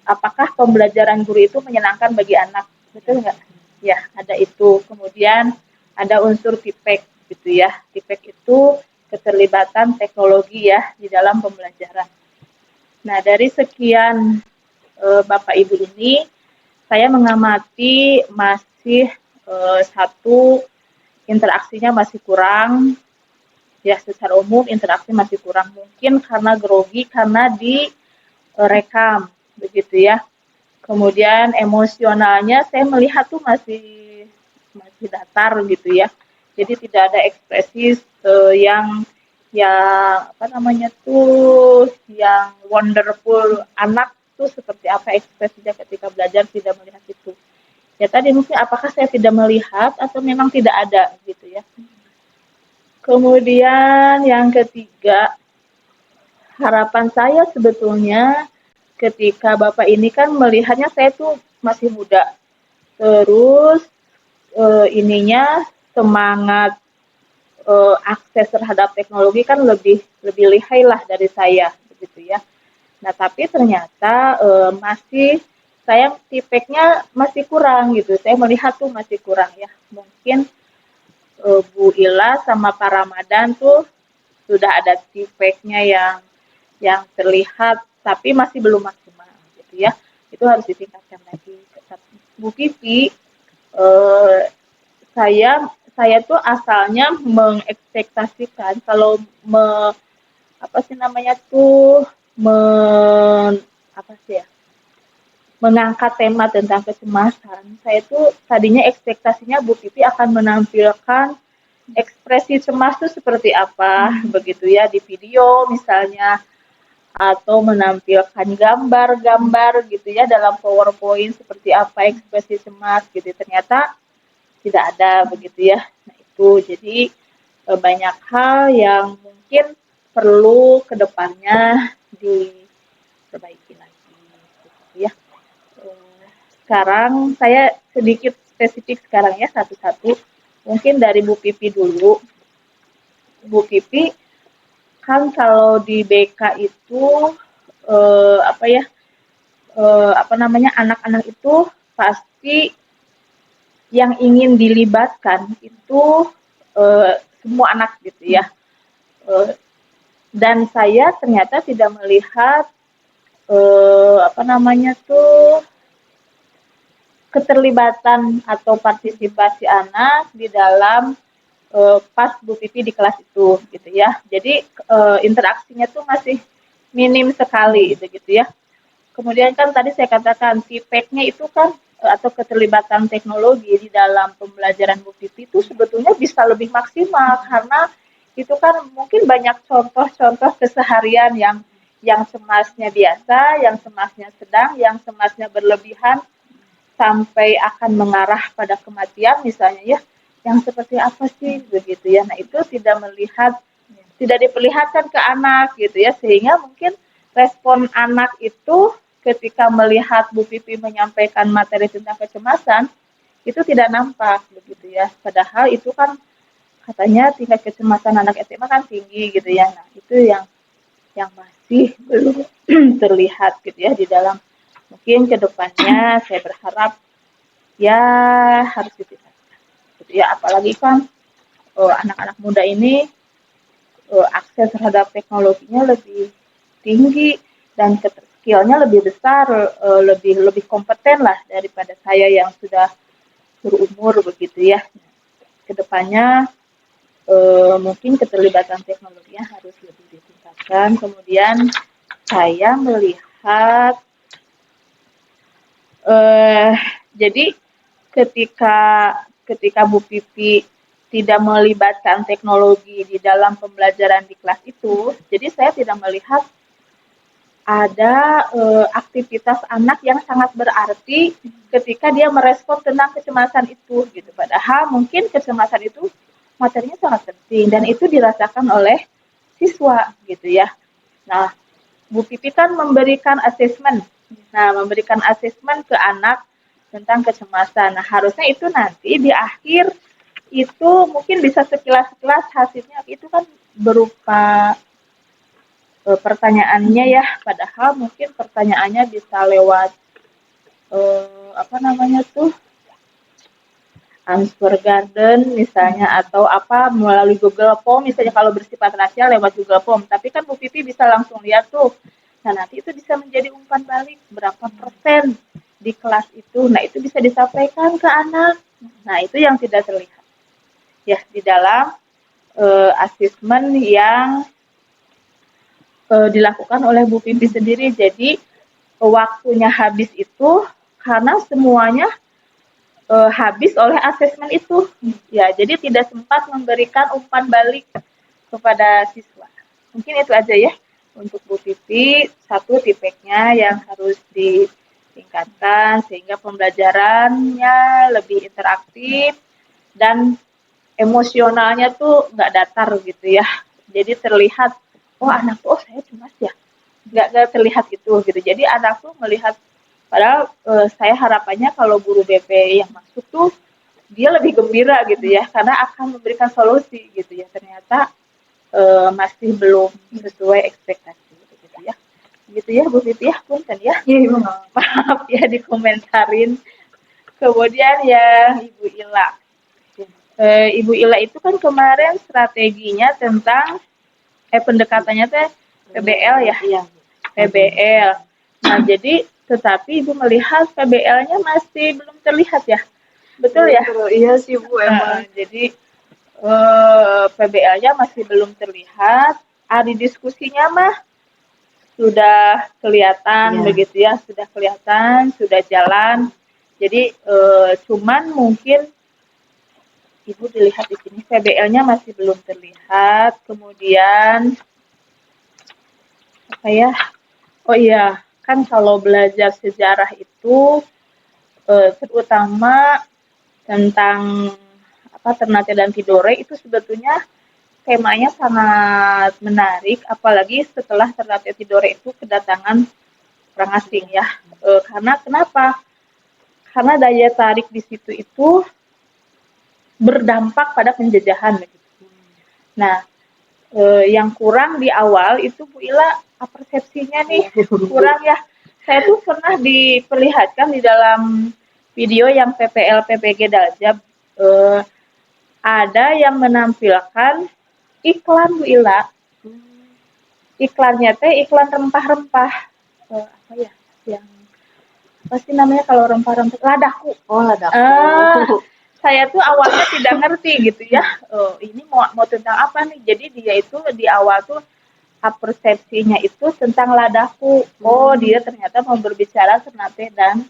apakah pembelajaran guru itu menyenangkan bagi anak. Betul nggak? Ya, ada itu. Kemudian ada unsur TIPEK gitu ya. TIPEK itu keterlibatan teknologi ya di dalam pembelajaran. Nah, dari sekian Bapak Ibu ini, saya mengamati masih satu, interaksinya masih kurang, ya secara umum interaksi masih kurang. Mungkin karena grogi, karena direkam, begitu ya. Kemudian emosionalnya saya melihat tuh masih datar gitu ya. Jadi tidak ada ekspresi yang apa namanya tuh yang wonderful anak tuh seperti apa ekspresinya ketika belajar, tidak melihat itu. Ya tadi mungkin apakah saya tidak melihat atau memang tidak ada gitu ya. Kemudian yang ketiga, harapan saya sebetulnya ketika Bapak ini kan melihatnya saya tuh masih muda. Terus ininya semangat akses terhadap teknologi kan lebih lihai lah dari saya begitu ya. Nah, tapi ternyata masih saya tipeknya masih kurang gitu. Saya melihat tuh masih kurang ya. Mungkin Bu Ila sama Pak Ramadan tuh sudah ada tipeknya yang terlihat tapi masih belum maksimal gitu ya. Itu harus ditingkatkan lagi. Bu Pipi saya tuh asalnya mengekspektasikan kalau apa sih namanya tuh apa sih ya, mengangkat tema tentang kecemasan. Saya tuh tadinya ekspektasinya Bu Pipi akan menampilkan ekspresi cemas itu seperti apa, begitu ya di video misalnya, atau menampilkan gambar-gambar gitu ya dalam PowerPoint seperti apa ekspresi cemas gitu. Ternyata tidak ada begitu ya. Nah, itu jadi banyak hal yang mungkin perlu kedepannya diperbaiki lagi gitu ya. Sekarang saya sedikit spesifik sekarang ya satu-satu. Mungkin dari Bu Pipi dulu. Bu Pipi kan kalau di BK itu apa namanya anak-anak itu pasti yang ingin dilibatkan itu semua anak gitu ya. Dan saya ternyata tidak melihat apa namanya tuh keterlibatan atau partisipasi anak di dalam pas Bu Pipi di kelas itu gitu ya. Jadi interaksinya tuh masih minim sekali gitu ya. Kemudian kan tadi saya katakan TIPEK-nya itu kan atau keterlibatan teknologi di dalam pembelajaran Bu Pipi itu sebetulnya bisa lebih maksimal karena itu kan mungkin banyak contoh-contoh keseharian yang cemasnya biasa, yang cemasnya sedang, yang cemasnya berlebihan sampai akan mengarah pada kematian misalnya ya. Yang seperti apa sih begitu ya. Nah, itu tidak diperlihatkan ke anak gitu ya sehingga mungkin respon anak itu ketika melihat Bu Pipi menyampaikan materi tentang kecemasan itu tidak nampak begitu ya. Padahal itu kan katanya tingkat kecemasan anak SMA kan tinggi gitu ya. Nah, itu yang masih belum terlihat gitu ya di dalam. Mungkin kedepannya saya berharap ya harus ditingkatkan gitu ya. Apalagi kan anak-anak muda ini akses terhadap teknologinya lebih tinggi dan skillnya lebih besar, lebih kompeten lah daripada saya yang sudah berumur begitu ya. Kedepannya
mungkin keterlibatan teknologinya harus lebih ditingkatkan. Kemudian saya melihat jadi ketika ketika Bu Pipi tidak melibatkan teknologi di dalam pembelajaran di kelas itu, jadi saya tidak melihat ada aktivitas anak yang sangat berarti ketika dia merespon tentang kecemasan itu gitu. Padahal mungkin kecemasan itu materinya sangat penting dan itu dirasakan oleh siswa gitu ya. Nah, Bu Pipi kan memberikan asesmen. Nah, memberikan asesmen ke anak tentang kecemasan. Nah, harusnya itu nanti di akhir itu mungkin bisa sekilas-sekilas hasilnya itu kan berupa pertanyaannya ya, padahal mungkin pertanyaannya bisa lewat apa namanya tuh Answer Garden misalnya atau apa melalui Google Form misalnya kalau bersifat rasial lewat Google Form. Tapi kan Bu Pipi bisa langsung lihat tuh. Nah, nanti itu bisa menjadi umpan balik berapa persen di kelas itu. Nah, itu bisa disampaikan ke anak. Nah, itu yang tidak terlihat. Ya, di dalam asesmen yang dilakukan oleh Bu Pipi sendiri. Jadi waktunya habis itu karena semuanya habis oleh asesmen itu. Ya, jadi tidak sempat memberikan umpan balik kepada siswa. Mungkin itu aja ya untuk Bu Pipi. Satu tipenya yang harus ditingkatkan sehingga pembelajarannya lebih interaktif dan emosionalnya tuh nggak datar gitu ya. Jadi terlihat, oh anak tuh, oh saya cemas ya. Nggak terlihat itu gitu. Jadi anak tuh melihat padahal saya harapannya kalau guru BP yang masuk tuh dia lebih gembira gitu ya karena akan memberikan solusi gitu ya. Ternyata masih belum sesuai ekspektasi gitu ya. Gitu ya Bu Pipi ya, punten ya. Maaf ya dikomentarin. Kemudian yang Ibu Ila. Ibu Ila itu kan kemarin strateginya tentang pendekatannya teh PBL ya. Iya. PBL. Nah, jadi tetapi Ibu melihat PBL-nya masih belum terlihat ya. Betul ya?
Iya sih Bu emang.
Jadi PBL-nya masih belum terlihat. Di diskusinya mah sudah kelihatan begitu ya, sudah kelihatan, sudah jalan. Jadi cuman mungkin Ibu dilihat di sini PBL-nya masih belum terlihat. Kemudian apa ya? Oh iya, kan kalau belajar sejarah itu terutama tentang apa Ternate dan Tidore itu sebetulnya temanya sangat menarik, apalagi setelah Ternate Tidore itu kedatangan orang asing ya. Karena kenapa? Karena daya tarik di situ itu berdampak pada penjajahan begitu. Nah, yang kurang di awal itu Bu Ila persepsinya nih kurang ya. Saya tuh pernah diperlihatkan di dalam video yang PPL PPG Daljab ada yang menampilkan iklan Bu Ila. Iklannya teh iklan rempah-rempah apa ya? Yang apa sih namanya kalau rempah-rempah ladaku.
Oh, ladaku.
Saya tuh awalnya tidak ngerti gitu ya. Ini mau tentang apa nih? Jadi dia itu di awal tuh persepsinya itu tentang ladaku. Oh, dia ternyata mau berbicara Ternate dan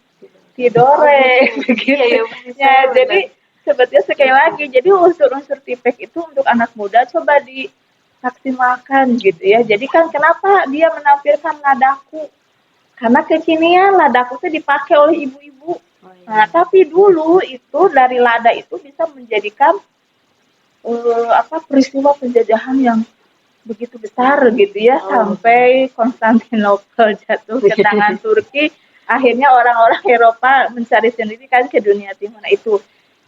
Tidore. Begitu. Ya, jadi sebetulnya sekali lagi, jadi unsur-unsur tipek itu untuk anak muda coba dimaksimalkan gitu ya. Jadi kan kenapa dia menampilkan ladaku? Karena kekinian ladaku itu dipakai oleh ibu-ibu. Nah, tapi dulu itu dari lada itu bisa menjadikan peristiwa penjajahan yang begitu besar gitu ya sampai Konstantinopel jatuh ke tangan Turki. Akhirnya orang-orang Eropa mencari sendiri kan ke dunia timur. Nah, itu.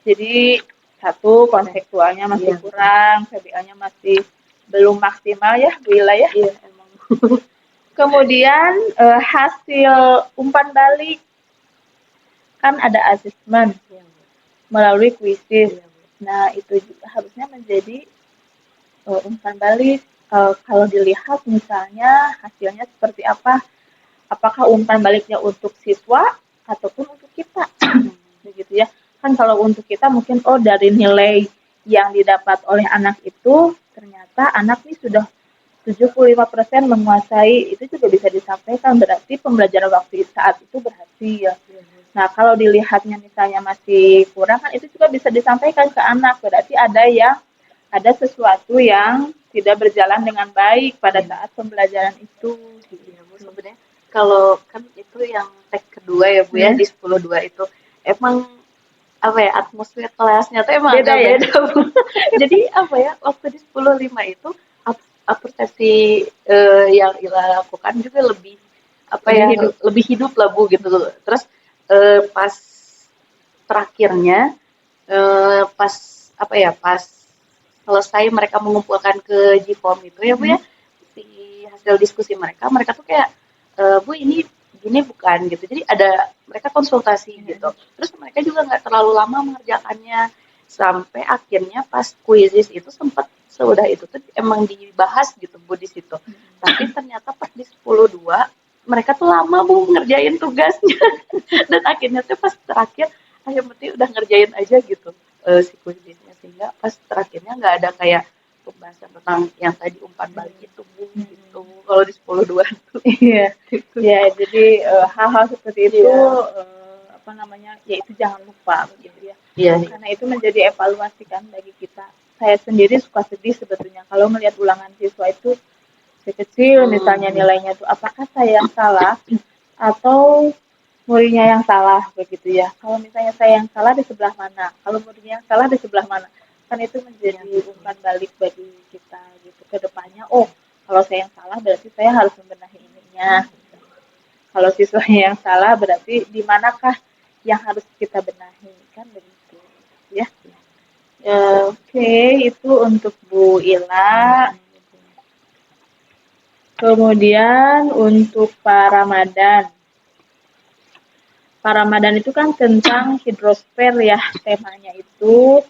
Jadi satu konseptualnya masih kurang, PBL-nya masih belum maksimal ya, Bu Ila ya.
Iya, emang.
Kemudian hasil umpan balik kan ada asesmen melalui kuisis. Nah, itu juga harusnya menjadi umpan balik. Kalau dilihat misalnya hasilnya seperti apa, apakah umpan baliknya untuk siswa ataupun untuk kita, begitu ya. Kan kalau untuk kita mungkin dari nilai yang didapat oleh anak itu ternyata anak nih sudah 75% menguasai, itu juga bisa disampaikan, berarti pembelajaran waktu saat itu berhasil. Nah, kalau dilihatnya misalnya masih kurang kan itu juga bisa disampaikan ke anak, berarti ada sesuatu yang tidak berjalan dengan baik pada saat pembelajaran itu.
Iya, Bu, sebenarnya kalau kan itu yang tag kedua ya Bu ya, di 10.2 itu emang apa ya, atmosfer kelasnya tuh emang
Beda
agak
ya?
beda Bu. Jadi apa ya, waktu di 10.5 itu persepsi yang Ila lakukan juga lebih apa ya, lebih hidup lah Bu gitu. Terus pas terakhirnya pas apa ya, pas selesai mereka mengumpulkan ke Gform itu ya Bu ya, si hasil diskusi mereka tuh kayak Bu ini gini bukan gitu, jadi ada mereka konsultasi gitu, terus mereka juga nggak terlalu lama mengerjakannya, sampai akhirnya pas kuisis itu sempat seudah itu tuh emang dibahas gitu Bu di situ, tapi ternyata pas di 10.2 mereka tuh lama Bu ngerjain tugasnya dan akhirnya tuh pas terakhir ayo penting udah ngerjain aja gitu si kuisisnya, sehingga pas terakhirnya nggak ada kayak pembahasan tentang yang tadi umpan balik itu Bu gitu kalau di 10.2 tuh.
Iya, ya jadi hal-hal seperti itu apa namanya, ya itu jangan lupa begitu ya.
Iya.
Karena itu menjadi evaluasi kan bagi kita. Saya sendiri suka sedih sebetulnya kalau melihat ulangan siswa itu kecil misalnya nilainya itu apakah saya yang salah atau muridnya yang salah begitu ya. Kalau misalnya saya yang salah di sebelah mana, kalau muridnya yang salah di sebelah mana, kan itu menjadi umpan balik bagi kita gitu ke depannya. Oh, kalau saya yang salah berarti saya harus membenahi ininya. Kalau siswanya yang salah berarti di manakah yang harus kita benahi, kan begitu ya. Oke, itu untuk Bu Ila. Kemudian untuk Pak Ramadan. Pak Ramadan itu kan tentang hidrosfer ya temanya itu.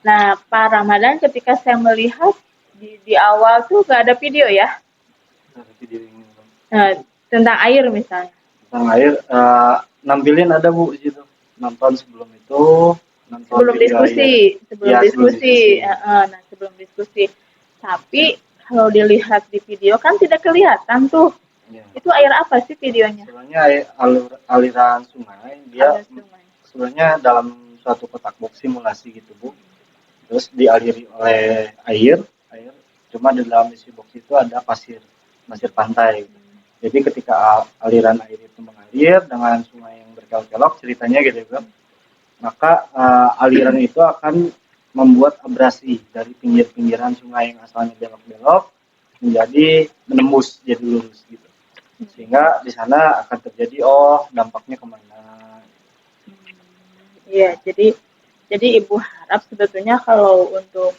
Nah, Pak Ramadan ketika saya melihat di awal tuh gak ada video ya.
Video ini.
Nah, tentang air misalnya.
Tentang air, nampilin ada Bu di situ. Nonton sebelum itu, nonton
sebelum diskusi, nah sebelum diskusi. Tapi kalau dilihat di video kan tidak kelihatan tuh. Ya. Itu air apa sih videonya?
Sebenarnya aliran sungai, dia sebenarnya dalam suatu kotak box simulasi gitu Bu. Terus dialiri oleh air, cuma di dalam isi box itu ada pasir pantai. Jadi ketika aliran air itu mengalir dengan sungai yang berkelok-kelok ceritanya gitu kan, maka aliran itu akan membuat abrasi dari pinggir-pinggiran sungai yang asalnya belok-belok menjadi menembus jadi lurus gitu. Sehingga di sana akan terjadi dampaknya kemana.
Iya, jadi Ibu harap sebetulnya kalau untuk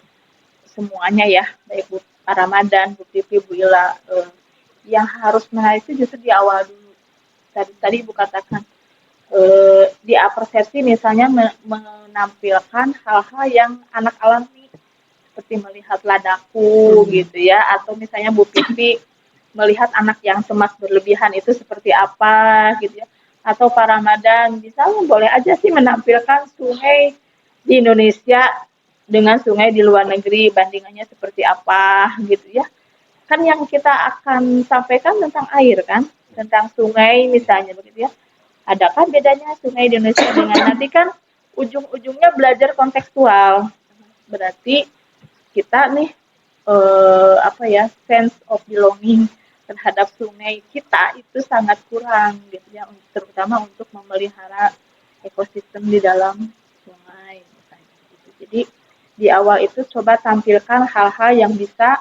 semuanya ya, baik Bu Ramadan, Bu Pipi, Bu Ila, yang harus menarik itu justru di awal dulu. Tadi Ibu katakan di persepsi misalnya menampilkan hal-hal yang anak alami seperti melihat ladaku gitu ya, atau misalnya Bu Pipi melihat anak yang cemas berlebihan itu seperti apa gitu ya, atau Pak Ramadan misalnya boleh aja sih menampilkan sungai di Indonesia dengan sungai di luar negeri bandingannya seperti apa gitu ya, kan yang kita akan sampaikan tentang air kan, tentang sungai misalnya begitu ya, adakah bedanya sungai di Indonesia dengan nanti kan ujung-ujungnya belajar kontekstual, berarti kita nih sense of belonging terhadap sungai kita itu sangat kurang gitu ya, terutama untuk memelihara ekosistem di dalam sungai misalnya gitu. Jadi di awal itu coba tampilkan hal-hal yang bisa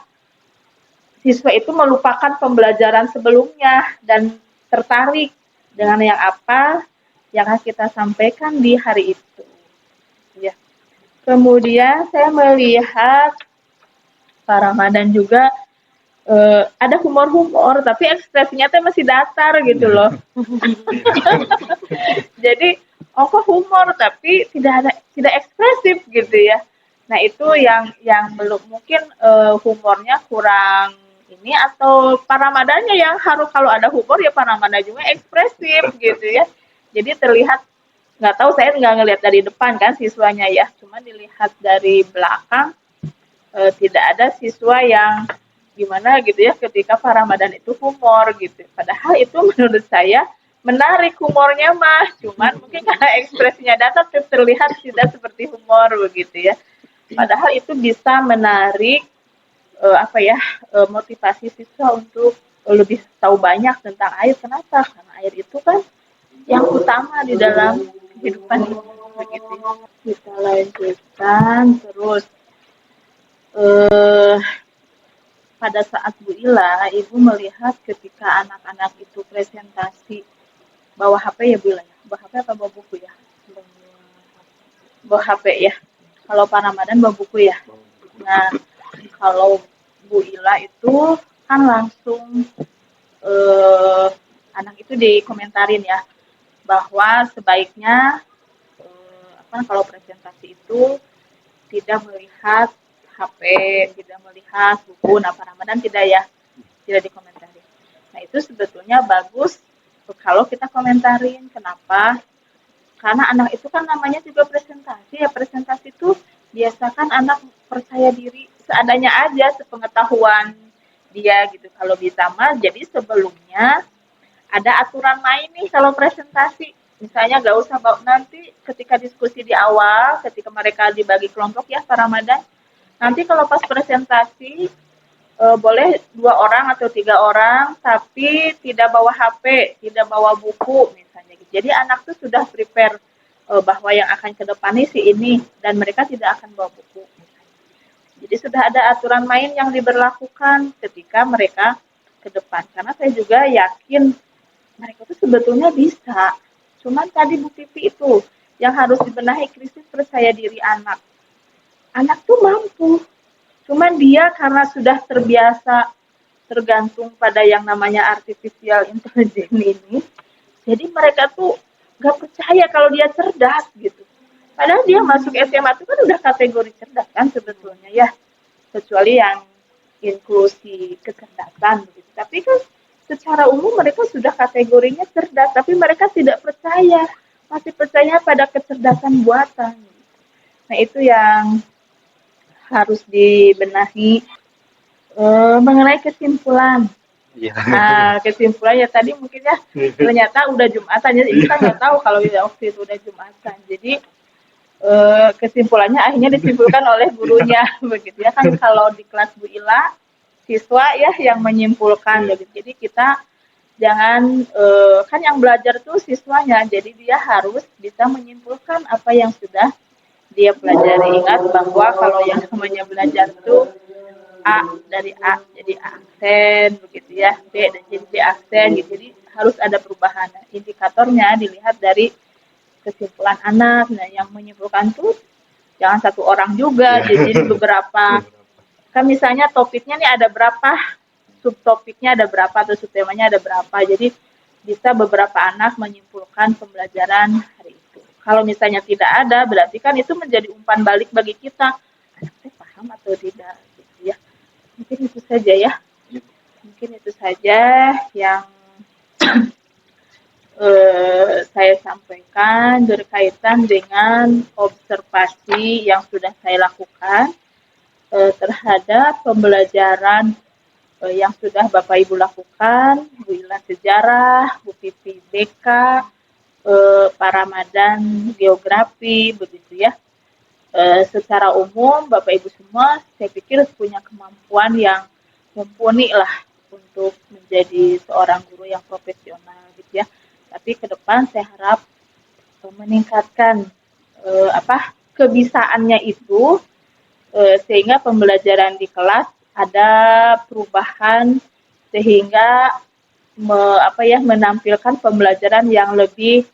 siswa itu melupakan pembelajaran sebelumnya dan tertarik dengan yang apa yang kita sampaikan di hari itu. Ya. Kemudian saya melihat Pak Ramadan juga ada humor-humor, tapi ekspresinya tuh masih datar gitu loh. Jadi humor tapi tidak ekspresif gitu ya. Nah itu yang belum mungkin humornya kurang ini, atau Pak Ramadannya yang harus kalau ada humor ya Pak Ramadan juga ekspresif gitu ya. Jadi terlihat nggak tahu, saya nggak ngelihat dari depan kan siswanya ya, cuma dilihat dari belakang tidak ada siswa yang gimana gitu ya ketika Pak Ramadan itu humor gitu. Padahal itu menurut saya menarik humornya mah, cuman mungkin karena ekspresinya datar terlihat tidak seperti humor begitu ya. Padahal itu bisa menarik motivasi siswa untuk lebih tahu banyak tentang air. Kenapa? Karena air itu kan yang utama di dalam kehidupan ini begitu. Kita lanjutkan terus eh, pada saat Bu Ila, Ibu melihat ketika anak-anak itu presentasi bawa HP ya Bu Ila ya, bawa HP atau bawa buku ya? Bawa HP ya. Kalau Pak Ramadan bawa buku ya. Nah, kalau Bu Ila itu kan langsung anak itu dikomentarin ya bahwa sebaiknya kalau presentasi itu tidak melihat HP, tidak melihat buku. Nah, Pak Ramadan tidak ya, tidak dikomentarin. Nah, itu sebetulnya bagus kalau kita komentarin. Kenapa? Karena anak itu kan namanya juga presentasi ya. Presentasi itu biasakan anak percaya diri seadanya aja, sepengetahuan dia gitu. Kalau bisa mah, jadi sebelumnya ada aturan main nih kalau presentasi. Misalnya gak usah bawa, nanti ketika diskusi di awal, ketika mereka dibagi kelompok ya Pak Ramadan, nanti kalau pas presentasi boleh 2 orang atau 3 orang, tapi tidak bawa HP, tidak bawa buku misalnya. Jadi anak tuh sudah prepare bahwa yang akan ke depan si ini, dan mereka tidak akan bawa buku. Jadi sudah ada aturan main yang diberlakukan ketika mereka ke depan. Karena saya juga yakin mereka tuh sebetulnya bisa. Cuman tadi Bu Pipi itu yang harus dibenahi, krisis percaya diri anak. Anak tuh mampu, cuman dia karena sudah terbiasa tergantung pada yang namanya artificial intelligence ini, jadi mereka tuh gak percaya kalau dia cerdas gitu. Padahal dia masuk SMA itu kan udah kategori cerdas kan sebetulnya ya, kecuali yang inklusi kecerdasan gitu. Tapi kan secara umum mereka sudah kategorinya cerdas, tapi mereka tidak percaya, masih percaya pada kecerdasan buatan. Nah, itu yang harus dibenahi. Mengenai kesimpulan. Nah, kesimpulannya tadi mungkin ya ternyata udah Jumatan, jadi kita nggak tahu kalau waktu itu udah Jumatan. Jadi kesimpulannya akhirnya disimpulkan oleh gurunya begitu ya kan. Kalau di kelas Bu Ila, siswa ya yang menyimpulkan begitu. Jadi kita jangan kan yang belajar tuh siswanya, jadi dia harus bisa menyimpulkan apa yang sudah dia pelajari. Ingat bahwa kalau yang namanya belajar tuh A dari A jadi A aksen begitu ya, B jadi B aksen gitu. Jadi harus ada perubahan. Nah, indikatornya dilihat dari kesimpulan anak. Nah, yang menyimpulkan tuh jangan satu orang juga, jadi beberapa. Kan misalnya topiknya nih ada berapa, subtopiknya ada berapa, atau subtemanya ada berapa. Jadi bisa beberapa anak menyimpulkan pembelajaran hari itu. Kalau misalnya tidak ada, berarti kan itu menjadi umpan balik bagi kita. Anaknya paham atau tidak gitu ya. Mungkin itu saja ya. Mungkin itu saja yang saya sampaikan berkaitan dengan observasi yang sudah saya lakukan terhadap pembelajaran yang sudah Bapak Ibu lakukan, Bu Ila sejarah, Bu Pipi BK, Pak Ramadan geografi, begitu ya. Secara umum Bapak Ibu semua saya pikir punya kemampuan yang mumpuni lah untuk menjadi seorang guru yang profesional gitu ya. Tapi ke depan saya harap meningkatkan kebisaannya itu sehingga pembelajaran di kelas ada perubahan sehingga menampilkan pembelajaran yang lebih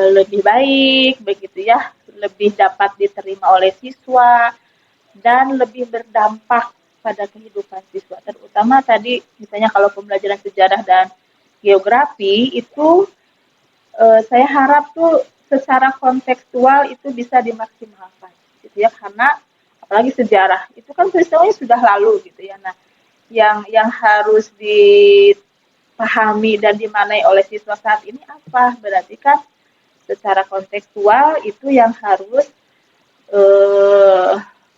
lebih baik begitu ya, lebih dapat diterima oleh siswa dan lebih berdampak pada kehidupan siswa. Terutama tadi misalnya kalau pembelajaran sejarah dan geografi itu saya harap tuh secara kontekstual itu bisa dimaksimalkan gitu ya, karena apalagi sejarah itu kan peristiwanya sudah lalu gitu ya. Nah, yang harus dipahami dan dimaknai oleh siswa saat ini apa? Berarti kan secara kontekstual itu yang harus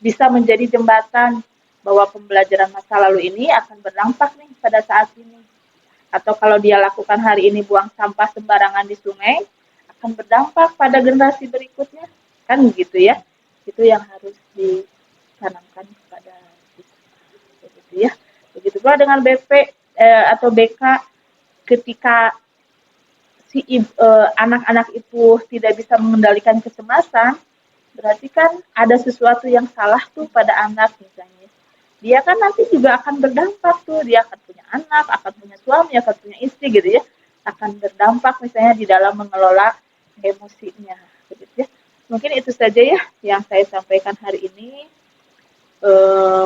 bisa menjadi jembatan bahwa pembelajaran masa lalu ini akan berdampak nih pada saat ini. Atau kalau dia lakukan hari ini buang sampah sembarangan di sungai, akan berdampak pada generasi berikutnya. Kan gitu ya. Itu yang harus ditanamkan kepada siswa. Begitu ya. Begitu pula dengan BP atau BK ketika si anak-anak itu tidak bisa mengendalikan kecemasan, berarti kan ada sesuatu yang salah tuh pada anak misalnya. Dia kan nanti juga akan berdampak tuh, dia akan punya anak, akan punya suami, akan punya istri gitu ya. Akan berdampak misalnya di dalam mengelola emosinya begitu ya. Mungkin itu saja ya yang saya sampaikan hari ini.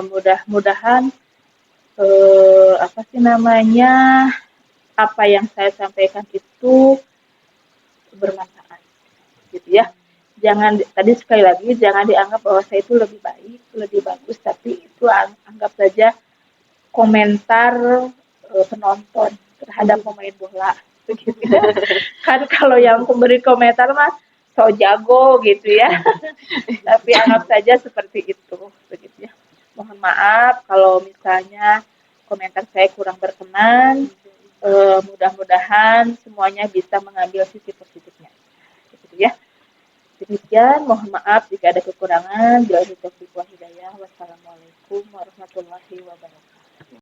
Mudah-mudahan apa sih namanya, apa yang saya sampaikan itu bermanfaat gitu ya. Jangan, tadi sekali lagi, jangan dianggap bahwa saya itu lebih baik, lebih bagus, tapi itu anggap saja komentar penonton terhadap pemain bola begitu. Kan kalau yang memberi komentar mas so jago gitu ya. Tapi anggap saja seperti itu begitu ya. Mohon maaf kalau misalnya komentar saya kurang berkenan. Mudah-mudahan semuanya bisa mengambil sisi positifnya begitu ya. Demikian, mohon maaf jika ada kekurangan. Bila hidayah. Wassalamualaikum warahmatullahi wabarakatuh.